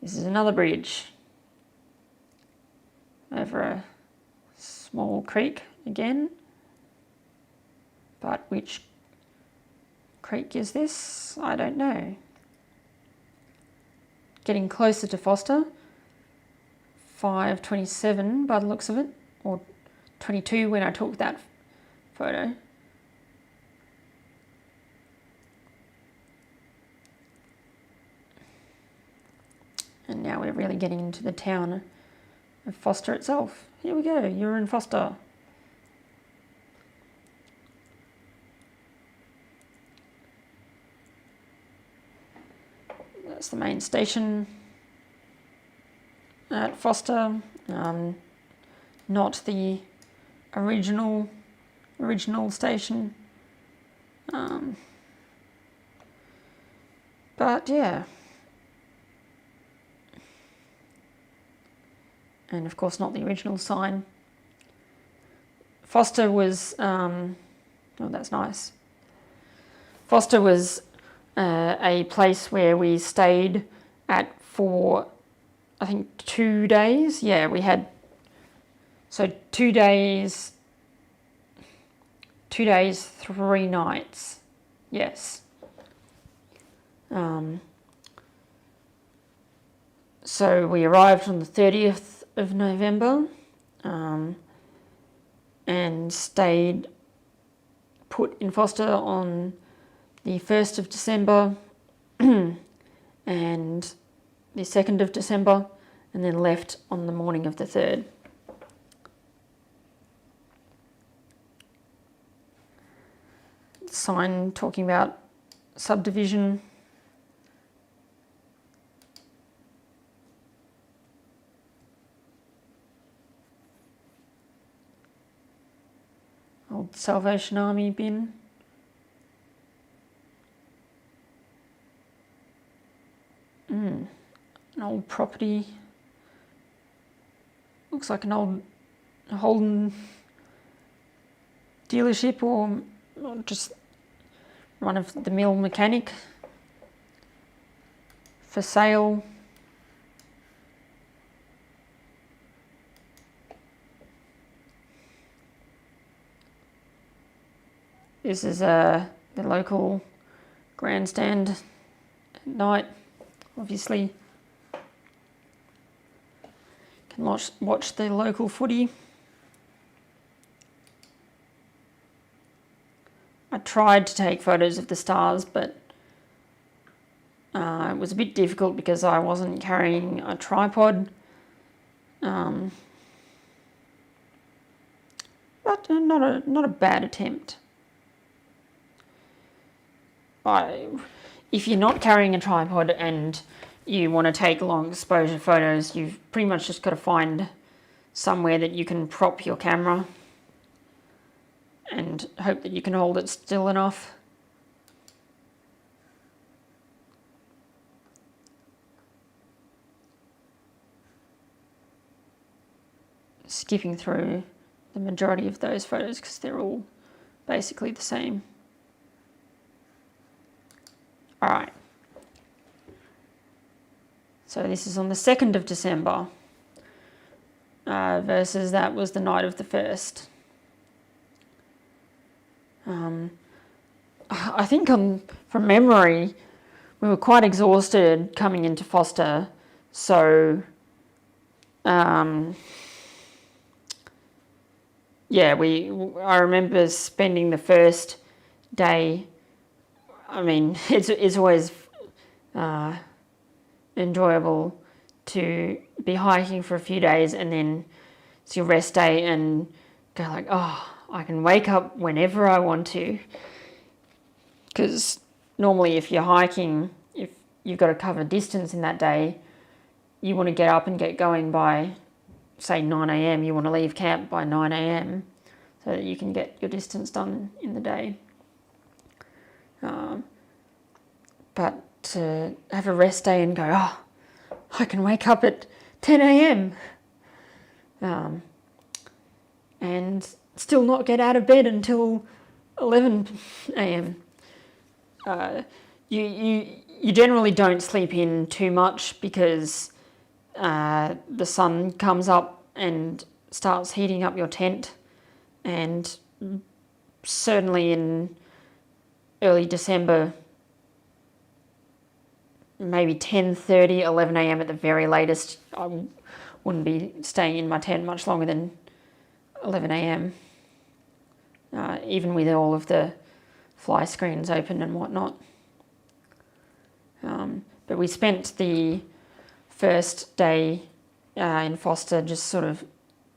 This is another bridge over a small creek again. But which creek is this? I don't know. Getting closer to Foster. 5:27 by the looks of it, or 22 when I took that photo. And now we're really getting into the town of Foster itself. Here we go, you're in Foster. That's the main station at Foster, not the original station, but yeah, and of course not the original sign. Foster was, oh, that's nice. Foster was a place where we stayed at for, I think, 2 days. Yeah, we had, so 2 days, 3 nights. Yes. So we arrived on the 30th of November and stayed put in Foster on the 1st of December and the 2nd of December, and then left on the morning of the 3rd. Sign talking about subdivision. Old Salvation Army bin. An old property. Looks like an old Holden dealership, or just run of the mill mechanic for sale. This is the local grandstand at night, obviously. Can watch the local footy. I tried to take photos of the stars, but it was a bit difficult because I wasn't carrying a tripod. But not a bad attempt. If you're not carrying a tripod and you want to take long exposure photos, you've pretty much just got to find somewhere that you can prop your camera and hope that you can hold it still enough. Skipping through the majority of those photos because they're all basically the same. All right. So this is on the 2nd of December versus that was the night of the 1st. I think from memory, we were quite exhausted coming into Foster, so yeah, I remember spending the first day. I mean, it's always enjoyable to be hiking for a few days and then it's your rest day and go like, oh, I can wake up whenever I want to. Because normally if you're hiking, if you've got to cover distance in that day, you want to get up and get going by, say, 9 a.m. You want to leave camp by 9 a.m. so that you can get your distance done in the day. But to have a rest day and go, oh, I can wake up at 10 a.m. And still not get out of bed until 11 a.m. You generally don't sleep in too much because the sun comes up and starts heating up your tent, and certainly in early December, maybe 10:30, 11 a.m. at the very latest. I wouldn't be staying in my tent much longer than 11 a.m. Even with all of the fly screens open and whatnot. But we spent the first day in Foster just sort of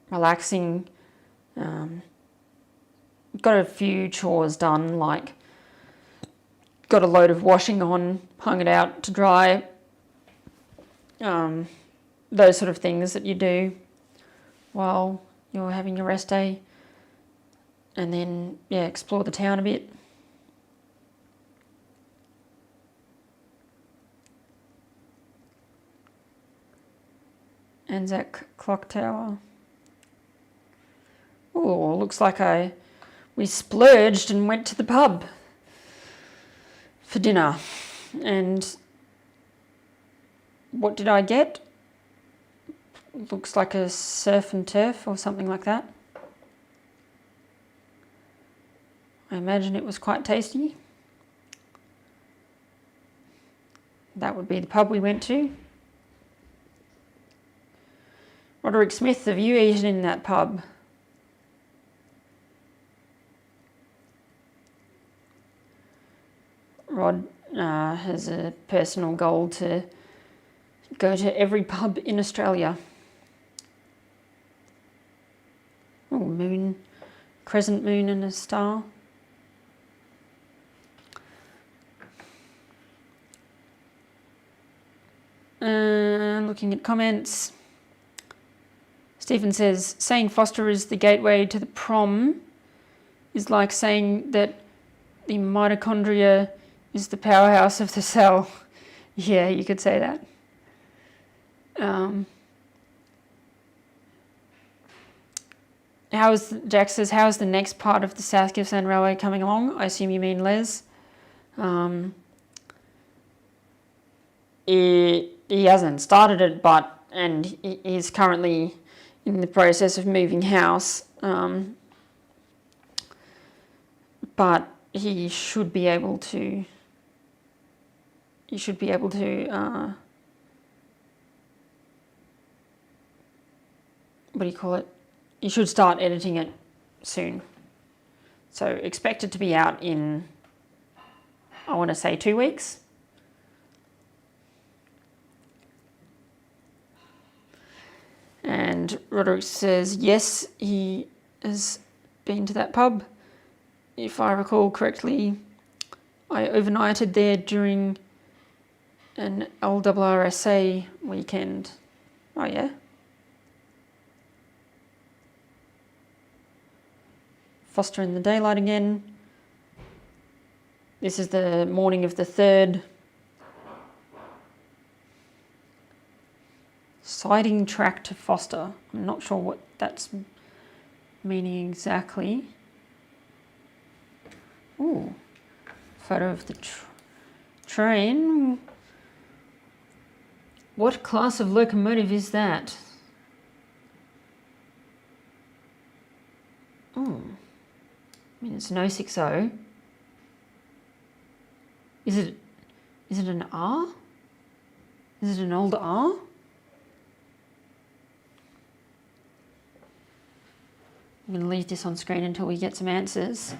relaxing. Got a few chores done, like got a load of washing on, hung it out to dry, those sort of things that you do while you're having your rest day. And then, yeah, explore the town a bit. Anzac Clock Tower. Oh, looks like we splurged and went to the pub for dinner. And what did I get? Looks like a surf and turf or something like that. I imagine it was quite tasty. That would be the pub we went to. Roderick Smith, have you eaten in that pub? Rod has a personal goal to go to every pub in Australia. Oh, moon, crescent moon and a star. Looking at comments. Stephen says, saying Foster is the gateway to the prom is like saying that the mitochondria is the powerhouse of the cell. Yeah, you could say that. Jack says, how is the next part of the South Gippsland Railway coming along? I assume you mean Les. He hasn't started it, and he's currently in the process of moving house. But he should be able to. What do you call it? You should start editing it soon. So expect it to be out in, I want to say 2 weeks. And Roderick says, yes, he has been to that pub. If I recall correctly, I overnighted there during an LRRSA weekend. Oh, yeah? Foster in the daylight again. This is the morning of the 3rd. Siding track to Foster. I'm not sure what that's meaning exactly. Ooh, photo of the train. What class of locomotive is that? Oh, mean, it's an 060. Is it an R? Is it an old R? I'm going to leave this on screen until we get some answers.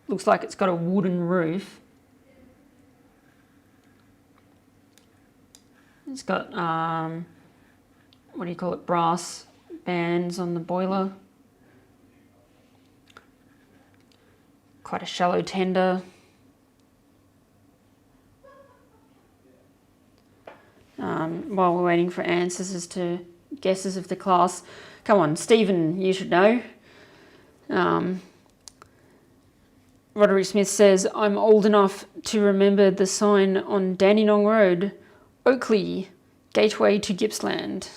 Looks like it's got a wooden roof. It's got, what do you call it, brass bands on the boiler. Quite a shallow tender. While we're waiting for answers as to guesses of the class. Come on, Stephen, you should know. Roderick Smith says, I'm old enough to remember the sign on Dandenong Road, Oakley, gateway to Gippsland.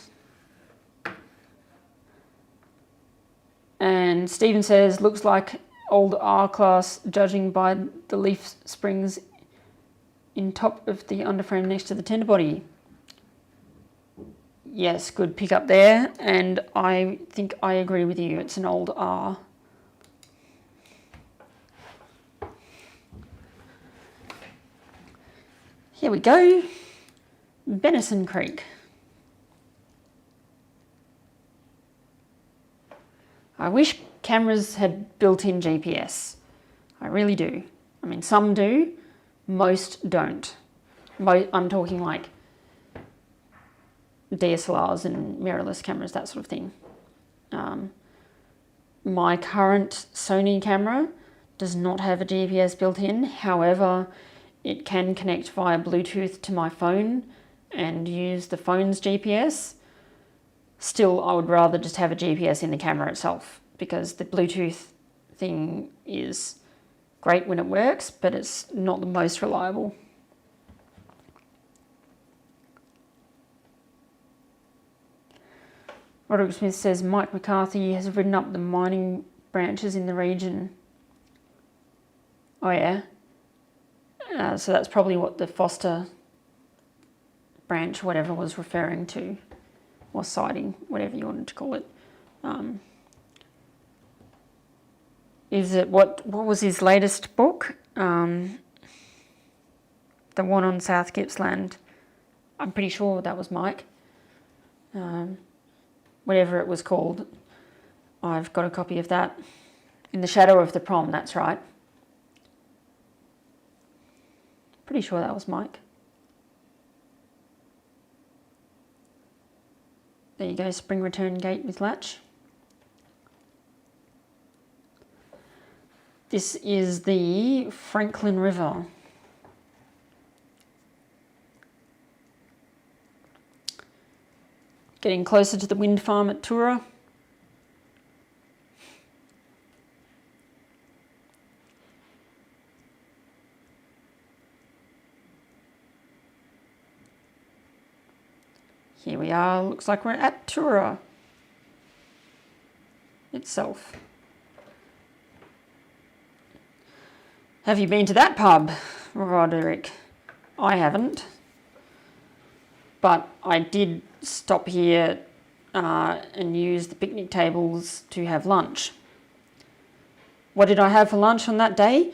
And Stephen says, looks like old R class, judging by the leaf springs in top of the underframe next to the tender body. Yes, good pick up there, and I think I agree with you, it's an old R. Here we go, Benison Creek. I wish cameras had built-in GPS. I really do. I mean, some do, most don't. I'm talking like DSLRs and mirrorless cameras, that sort of thing. My current Sony camera does not have a GPS built in. However, it can connect via Bluetooth to my phone and use the phone's GPS. Still, I would rather just have a GPS in the camera itself, because the Bluetooth thing is great when it works, but it's not the most reliable. Roderick Smith says Mike McCarthy has ridden up the mining branches in the region. Oh yeah. So that's probably what the Foster branch, whatever, was referring to, or sighting, whatever you wanted to call it. Is it, what was his latest book? The one on South Gippsland. I'm pretty sure that was Mike. Whatever it was called, I've got a copy of that. In the Shadow of the Prom, that's right. Pretty sure that was Mike. There you go, spring return gate with latch. This is the Franklin River. Getting closer to the wind farm at Tura. Here we are, looks like we're at Tura itself. Have you been to that pub, Roderick? I haven't. But I did stop here and use the picnic tables to have lunch. What did I have for lunch on that day?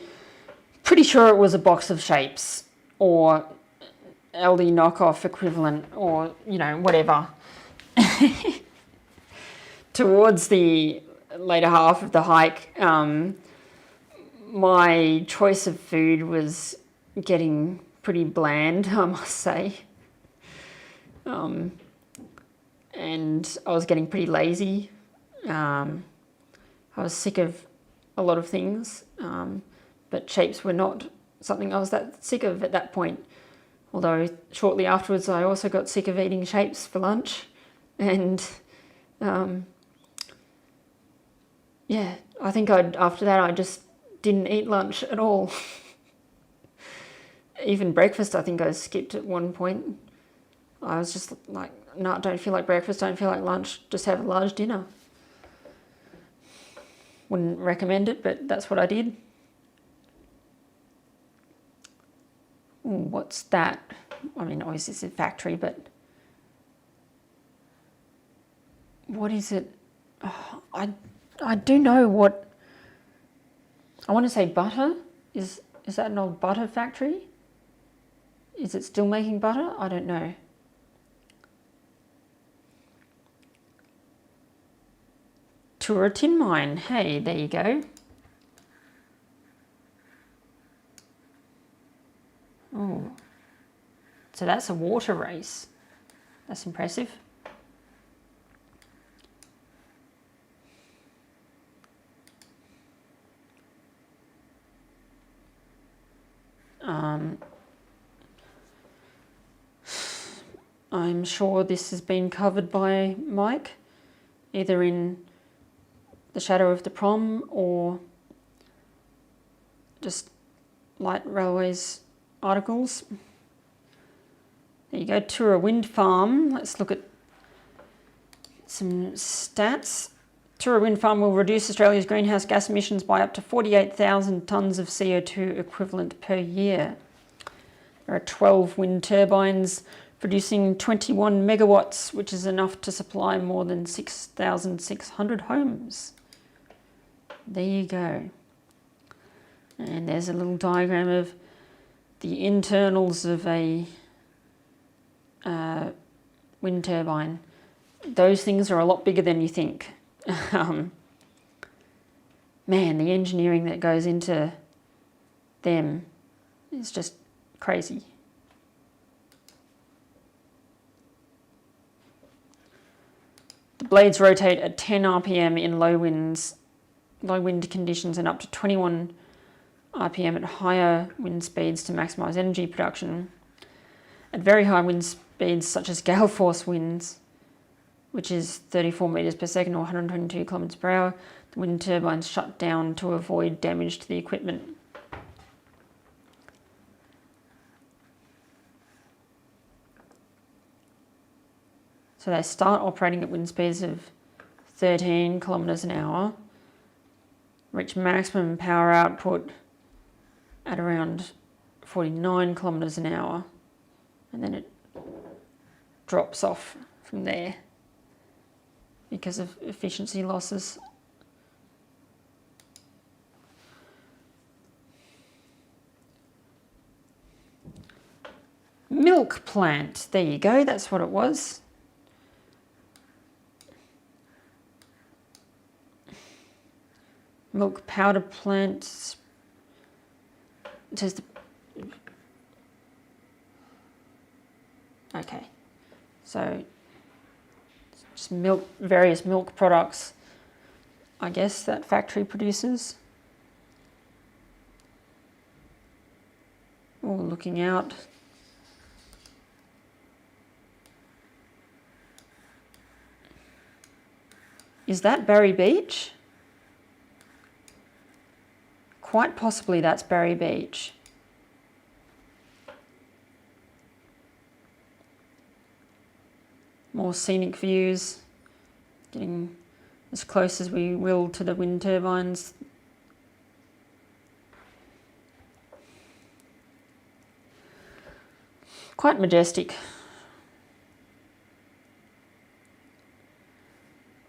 Pretty sure it was a box of shapes, or LD knockoff equivalent, or, you know, whatever. Towards the later half of the hike, my choice of food was getting pretty bland, I must say. And I was getting pretty lazy. I was sick of a lot of things, but shapes were not something I was that sick of at that point. Although shortly afterwards I also got sick of eating shapes for lunch, and yeah, I think after that I just didn't eat lunch at all. Even breakfast I think I skipped at one point. I was just like, no, don't feel like breakfast, don't feel like lunch, just have a large dinner. Wouldn't recommend it, but that's what I did. Ooh, what's that? I mean, obviously it's a factory, but what is it? Oh, I do know what, I want to say butter. Is that an old butter factory? Is it still making butter? I don't know. Tura Tin Mine. Hey, there you go. Oh, so that's a water race. That's impressive. I'm sure this has been covered by Mike, either in The Shadow of the Prom or just Light Railways articles. There you go, Tura Wind Farm. Let's look at some stats. Tura Wind Farm will reduce Australia's greenhouse gas emissions by up to 48,000 tonnes of CO2 equivalent per year. There are 12 wind turbines producing 21 megawatts, which is enough to supply more than 6,600 homes. There you go. And there's a little diagram of the internals of a wind turbine. Those things are a lot bigger than you think. Man, the engineering that goes into them is just crazy. The blades rotate at 10 RPM in low wind conditions and up to 21 RPM at higher wind speeds to maximise energy production. At very high wind speeds such as gale force winds, which is 34 metres per second or 122 kilometres per hour, the wind turbines shut down to avoid damage to the equipment. So they start operating at wind speeds of 13 kilometres an hour, reach maximum power output at around 49 kilometres an hour, and then it drops off from there because of efficiency losses. Milk plant, there you go, that's what it was. Milk powder plant. It says okay, so just milk, various milk products, I guess, that factory produces. Oh, looking out. Is that Barry Beach? Quite possibly that's Barry Beach. More scenic views, getting as close as we will to the wind turbines. Quite majestic.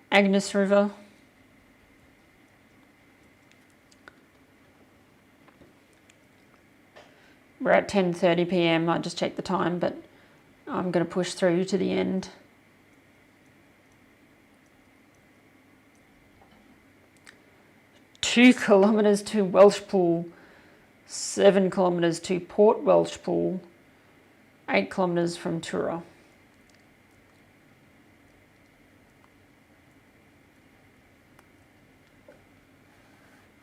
Agnes River. We're at 10:30 p.m. I just checked the time, but I'm going to push through to the end. Two kilometres to Welshpool, 7 kilometres to Port Welshpool, 8 kilometres from Tura.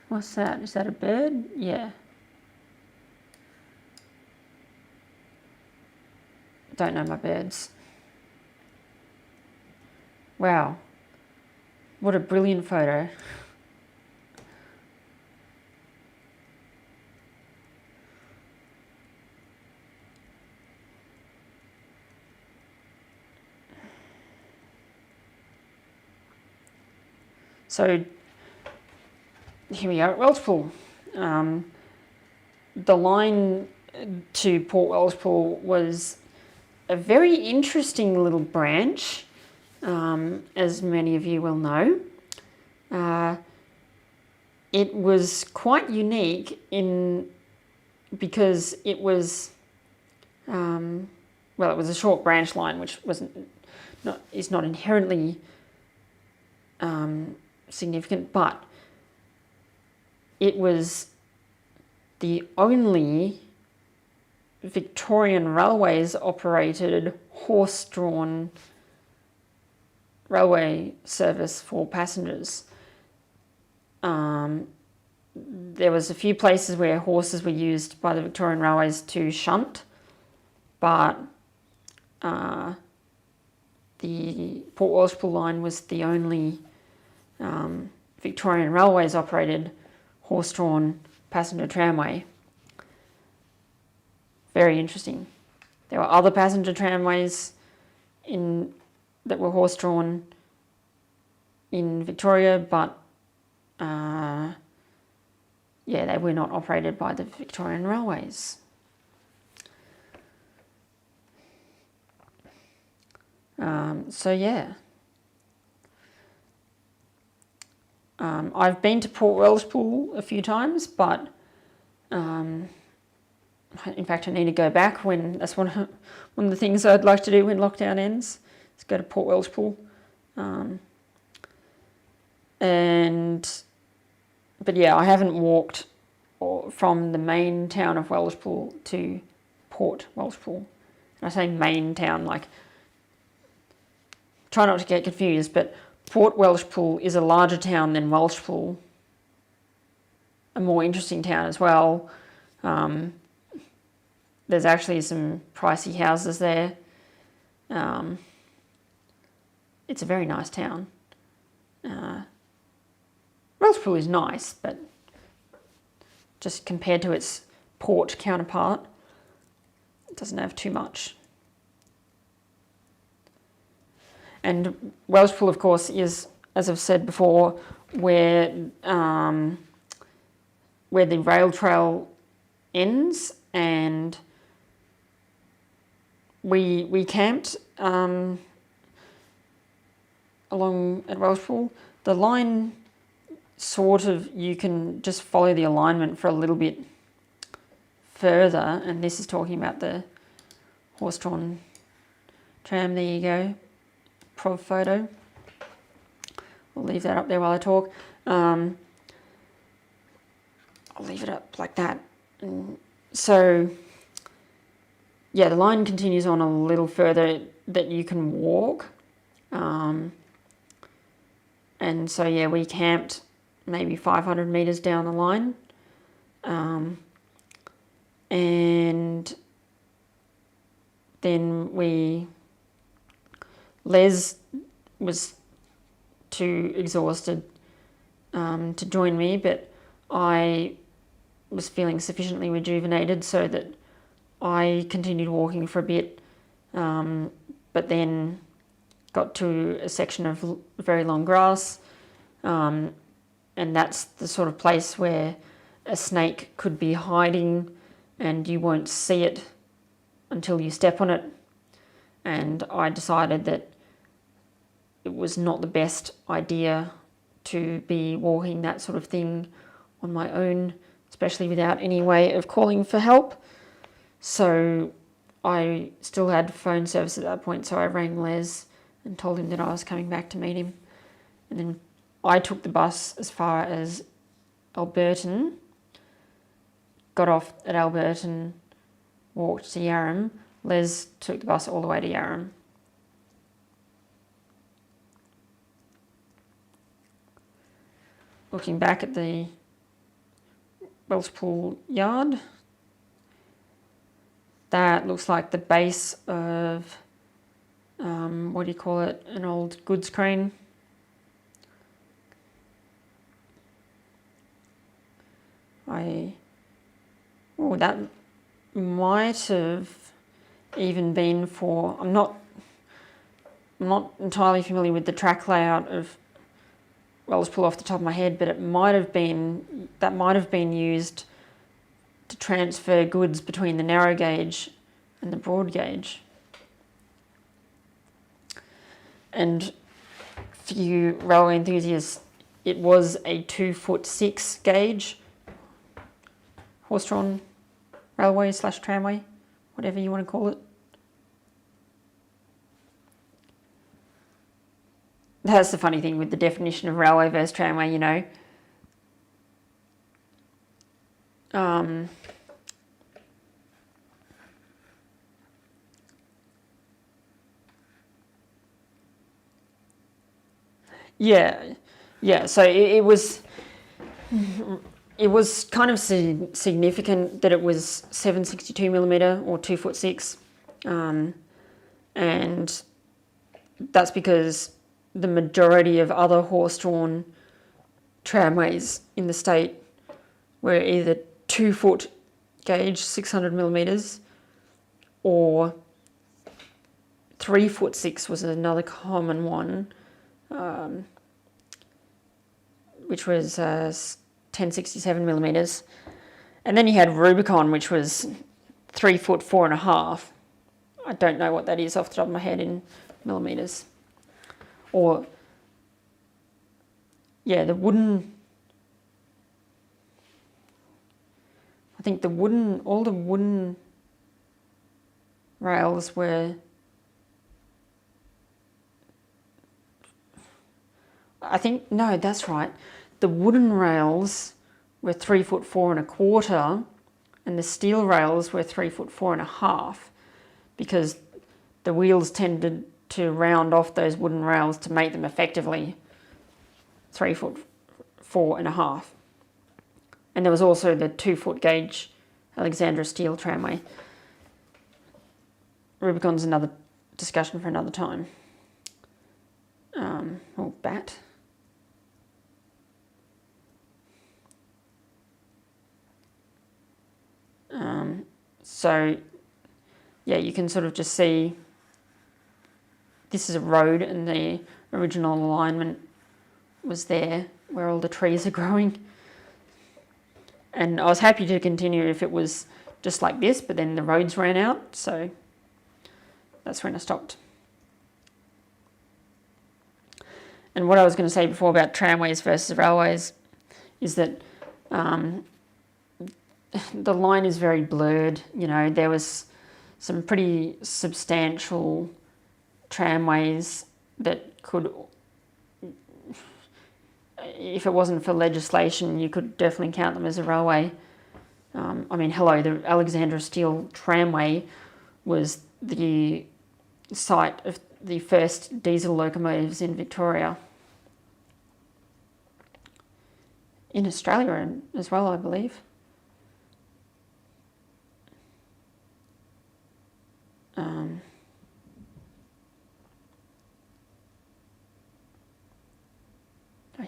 What's that? Is that a bird? Yeah. Don't know my birds. Wow. What a brilliant photo. So here we are at Welshpool. The line to Port Welshpool was a very interesting little branch, as many of you will know. It was quite unique because it was, well, it was a short branch line, which is not inherently significant, but it was the only Victorian Railways operated horse-drawn railway service for passengers. There was a few places where horses were used by the Victorian Railways to shunt, but the Port Welshpool line was the only Victorian Railways operated horse-drawn passenger tramway. Very interesting. There were other passenger tramways that were horse-drawn in Victoria, but they were not operated by the Victorian Railways. I've been to Port Welshpool a few times, but in fact I need to go back. That's one of the things I'd like to do when lockdown ends, is go to Port Welshpool. But I haven't walked from the main town of Welshpool to Port Welshpool. And I say main town, like, try not to get confused, but Port Welshpool is a larger town than Welshpool, a more interesting town as well. There's actually some pricey houses there. It's a very nice town. Welshpool is nice, but just compared to its port counterpart, it doesn't have too much. And Welshpool, of course, is, as I've said before, where the rail trail ends, and we camped along at Welshpool. The line, sort of, you can just follow the alignment for a little bit further, and this is talking about the horse-drawn tram. There you go, prov photo. I'll leave that up there while I talk. I'll leave it up like that. And so, the line continues on a little further that you can walk. And so, we camped maybe 500 metres down the line. And then Les was too exhausted to join me, but I was feeling sufficiently rejuvenated so that I continued walking for a bit, but then got to a section of very long grass, and that's the sort of place where a snake could be hiding and you won't see it until you step on it. And I decided that it was not the best idea to be walking that sort of thing on my own, especially without any way of calling for help. So I still had phone service at that point, so I rang Les and told him that I was coming back to meet him. And then I took the bus as far as Alberton, got off at Alberton, walked to Yarram. Les took the bus all the way to Yarram. Looking back at the Welshpool yard, that looks like the base of, what do you call it, an old goods crane. That might have even been for, I'm not entirely familiar with the track layout of Welshpool off the top of my head, but that might have been used to transfer goods between the narrow gauge and the broad gauge. And for you railway enthusiasts, it was a 2'6" gauge horse-drawn railway / tramway, whatever you want to call it. That's the funny thing with the definition of railway versus tramway, you know. Yeah. So it was kind of significant that it was 762mm or 2'6", and that's because the majority of other horse-drawn tramways in the state were either 2-foot gauge 600mm or 3'6" was another common one, which was 1067mm, and then you had Rubicon, which was 3 foot 4.5. I don't know what that is off the top of my head in millimeters. Or yeah, the wooden. I think all the wooden rails were. No, that's right. The wooden rails were 3 foot 4.25, and the steel rails were 3 foot 4.5, because the wheels tended to round off those wooden rails to make them effectively 3 foot 4.5. And there was also the 2-foot gauge Alexandra steel tramway. Rubicon's another discussion for another time. Or BAT. So, yeah, you can sort of just see this is a road and the original alignment was there where all the trees are growing. And I was happy to continue if it was just like this, but then the roads ran out, so that's when I stopped. And what I was going to say before about tramways versus railways is that the line is very blurred. You know, there was some pretty substantial tramways that could, if it wasn't for legislation, you could definitely count them as a railway. I mean, hello, the Alexandra Steel Tramway was the site of the first diesel locomotives in Victoria. In Australia as well, I believe.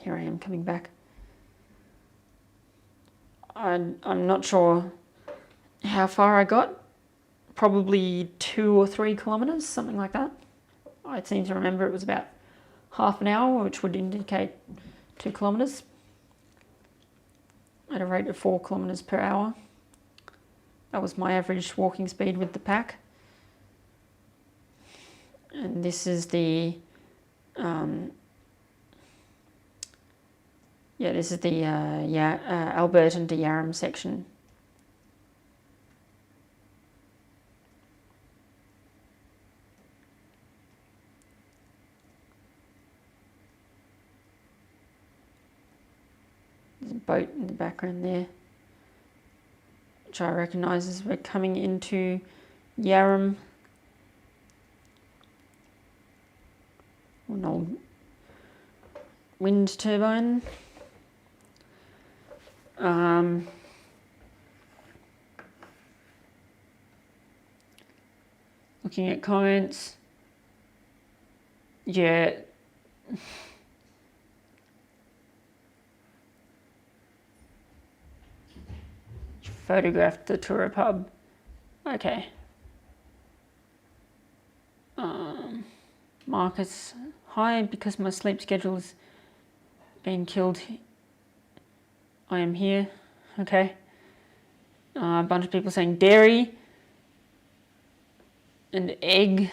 Here I am coming back. I'm not sure how far I got. Probably 2 or 3 kilometres, something like that. I seem to remember it was about half an hour, which would indicate 2 kilometres at a rate of 4 kilometres per hour. That was my average walking speed with the pack. And this is the Alberton to Yarram section. There's a boat in the background there, which I recognise as we're coming into Yarram. An old wind turbine. Looking at comments. Yeah. Photographed the tour pub. Okay. Marcus, hi, because my sleep schedule has been killed. I am here. Okay. A bunch of people saying dairy and egg.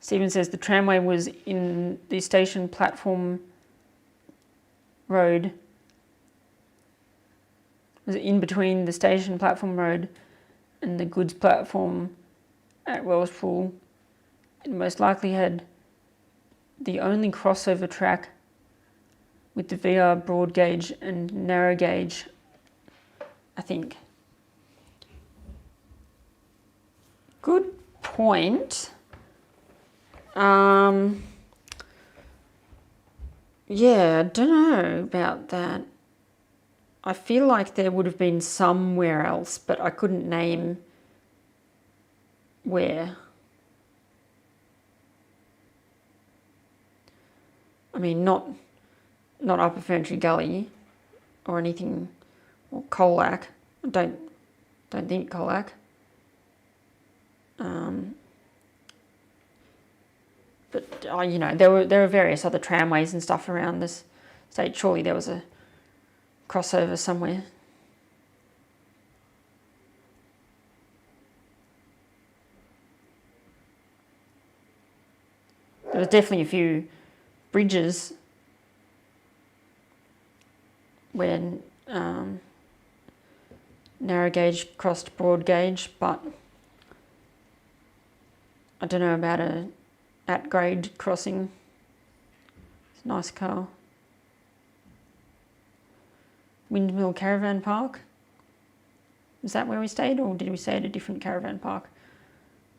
Stephen says the tramway was in the station platform road. Was in between the station platform road and the goods platform at Welshpool. It most likely had the only crossover track with the VR broad gauge and narrow gauge, I think. Good point. Yeah, I don't know about that. I feel like there would have been somewhere else, but I couldn't name where. I mean, not Upper Ferntree Gully or anything, or Colac. I don't think Colac. But you know, there were various other tramways and stuff around this state. Surely there was a crossover somewhere. There was definitely a few bridges where narrow gauge crossed broad gauge, but I don't know about a at grade crossing. It's a nice car. Windmill Caravan Park. Is that where we stayed, or did we stay at a different caravan park?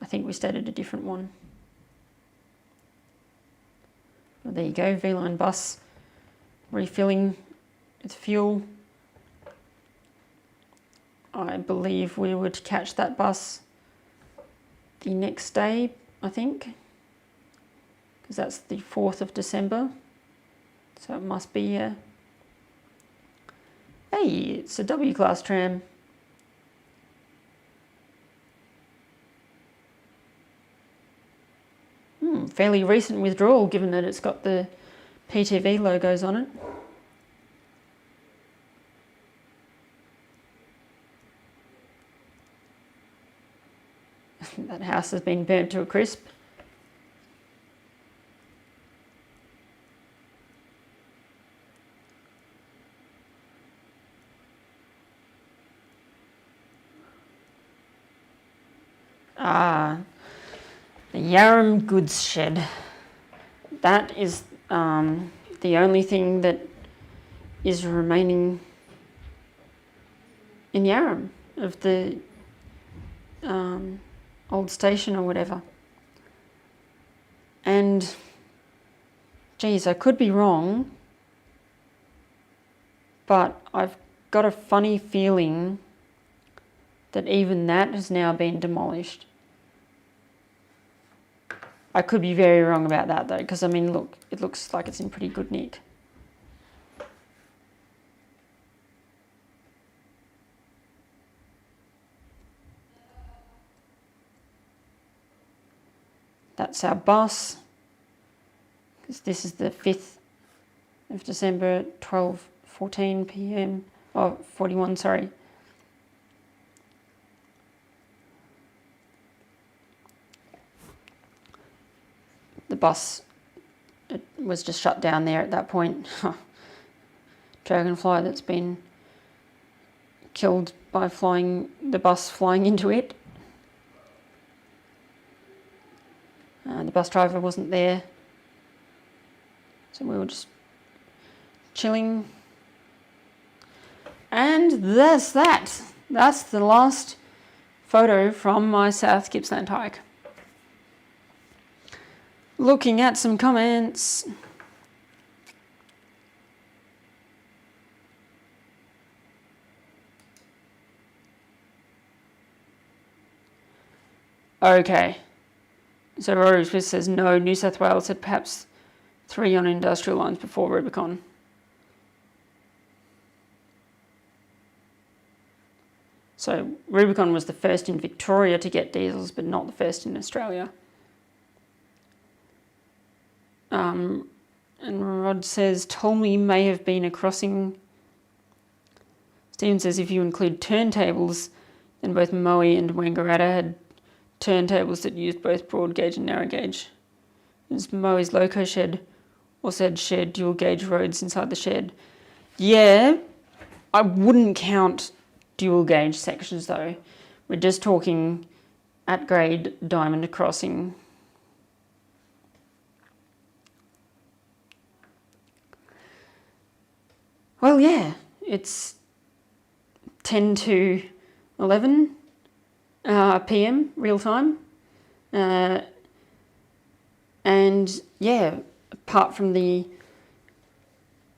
I think we stayed at a different one. Well, there you go, V-Line bus refilling its fuel. I believe we would catch that bus the next day, I think, because that's the 4th of December. So it must be, hey, it's a W-class tram. Fairly recent withdrawal, given that it's got the PTV logos on it. That house has been burnt to a crisp. The Yarram goods shed. That is the only thing that is remaining in Yarram of the old station or whatever. And geez, I could be wrong, but I've got a funny feeling that even that has now been demolished. I could be very wrong about that though, because I mean, look, it looks like it's in pretty good nick. That's our bus, because this is the 5th of December, 12:14 p.m. Oh, 41, sorry. The bus, it was just shut down there at that point. Dragonfly that's been killed by the bus flying into it. The bus driver wasn't there, so we were just chilling. And that's that. That's the last photo from my South Gippsland hike. Looking at some comments. Okay. So Rory Smith says, no, New South Wales had perhaps 3 on industrial lines before Rubicon. So Rubicon was the first in Victoria to get diesels, but not the first in Australia. And Rod says, Tolmie may have been a crossing. Stephen says, if you include turntables, then both Moe and Wangaratta had turntables that used both broad gauge and narrow gauge. Is Moe's loco shed or said shed dual gauge roads inside the shed? Yeah, I wouldn't count dual gauge sections though. We're just talking at grade diamond crossing. Well, yeah, it's 10 to 11 p.m. real time. And yeah, apart from the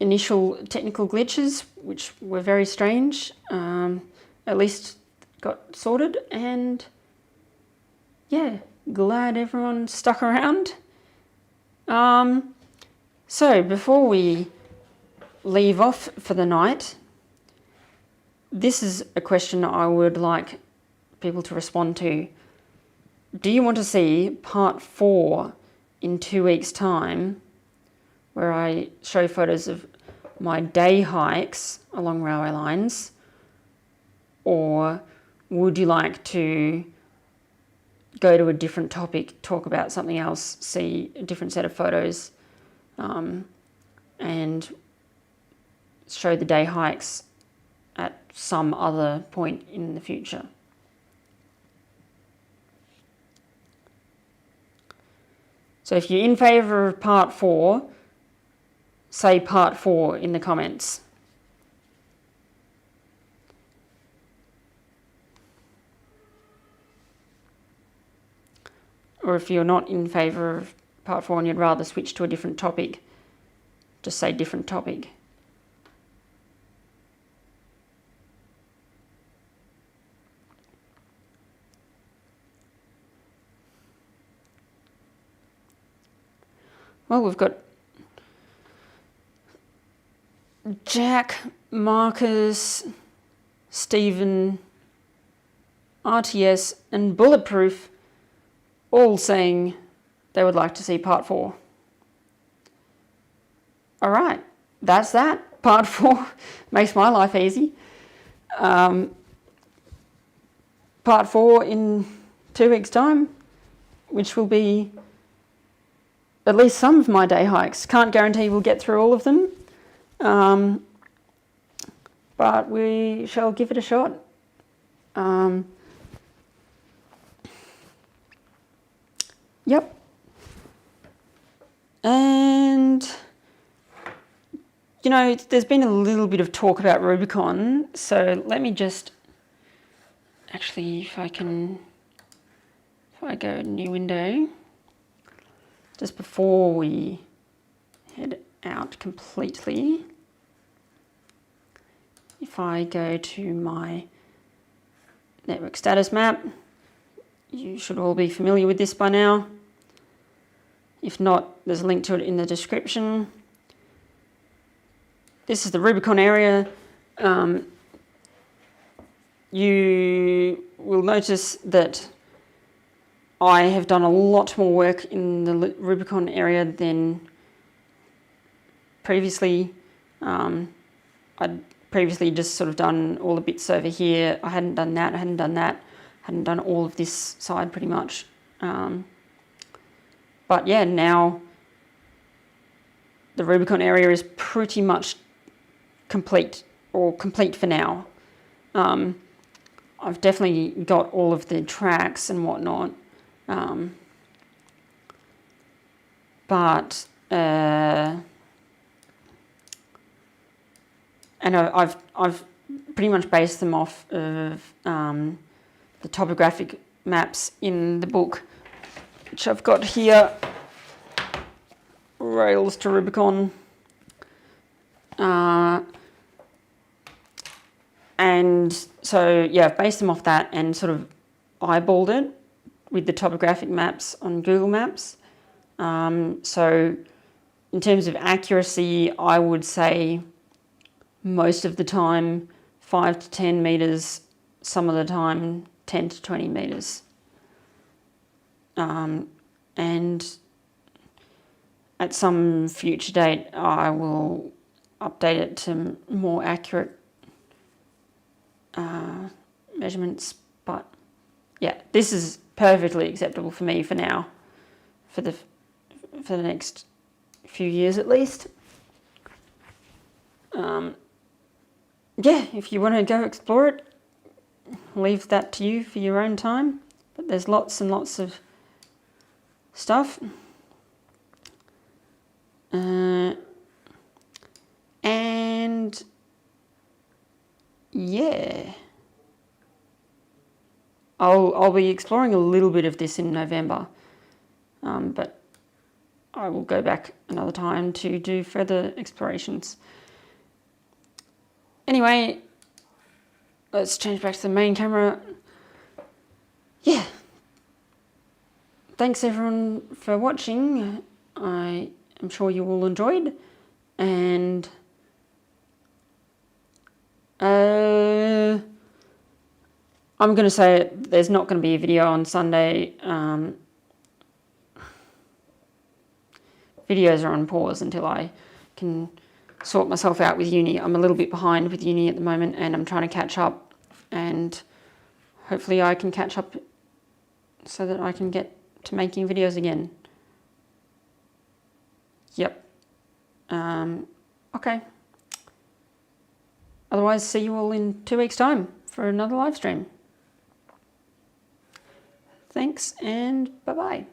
initial technical glitches, which were very strange, at least got sorted, and yeah, glad everyone stuck around. So before we leave off for the night, this is a question I would like people to respond to. Do you want to see part 4 in 2 weeks' time, where I show photos of my day hikes along railway lines? Or would you like to go to a different topic, talk about something else, see a different set of photos, and show the day hikes at some other point in the future? So if you're in favour of part 4, say part 4 in the comments. Or if you're not in favour of part 4 and you'd rather switch to a different topic, just say different topic. Well, we've got Jack, Marcus, Stephen, RTS and Bulletproof all saying they would like to see part 4. All right, that's that. Part 4 makes my life easy. Part 4 in 2 weeks' time, which will be at least some of my day hikes. Can't guarantee we'll get through all of them, but we shall give it a shot. Yep. And, you know, there's been a little bit of talk about Rubicon, so let me just, actually, if I go new window, just before we head out completely, if I go to my network status map, you should all be familiar with this by now. If not, there's a link to it in the description. This is the Rubicon area. You will notice that I have done a lot more work in the Rubicon area than previously. I'd previously just sort of done all the bits over here. I hadn't done that, hadn't done all of this side pretty much. But yeah, now the Rubicon area is pretty much complete, or complete for now. I've definitely got all of the tracks and whatnot. And I've pretty much based them off of the topographic maps in the book, which I've got here, Rails to Rubicon. And so, yeah, I've based them off that and sort of eyeballed it with the topographic maps on Google Maps. So in terms of accuracy, I would say most of the time 5 to 10 metres, some of the time 10 to 20 metres. And at some future date, I will update it to more accurate measurements. But yeah, this is perfectly acceptable for me for now, for for the next few years at least. Yeah, if you want to go explore it, leave that to you for your own time. But there's lots and lots of stuff. And yeah, I'll be exploring a little bit of this in November, but I will go back another time to do further explorations. Anyway, let's change back to the main camera. Yeah. Thanks everyone for watching. I am sure you all enjoyed. And I'm going to say there's not going to be a video on Sunday. Videos are on pause until I can sort myself out with uni. I'm a little bit behind with uni at the moment and I'm trying to catch up, and hopefully I can catch up so that I can get to making videos again. Yep. Okay. Otherwise, see you all in 2 weeks' time for another live stream. Thanks and bye-bye.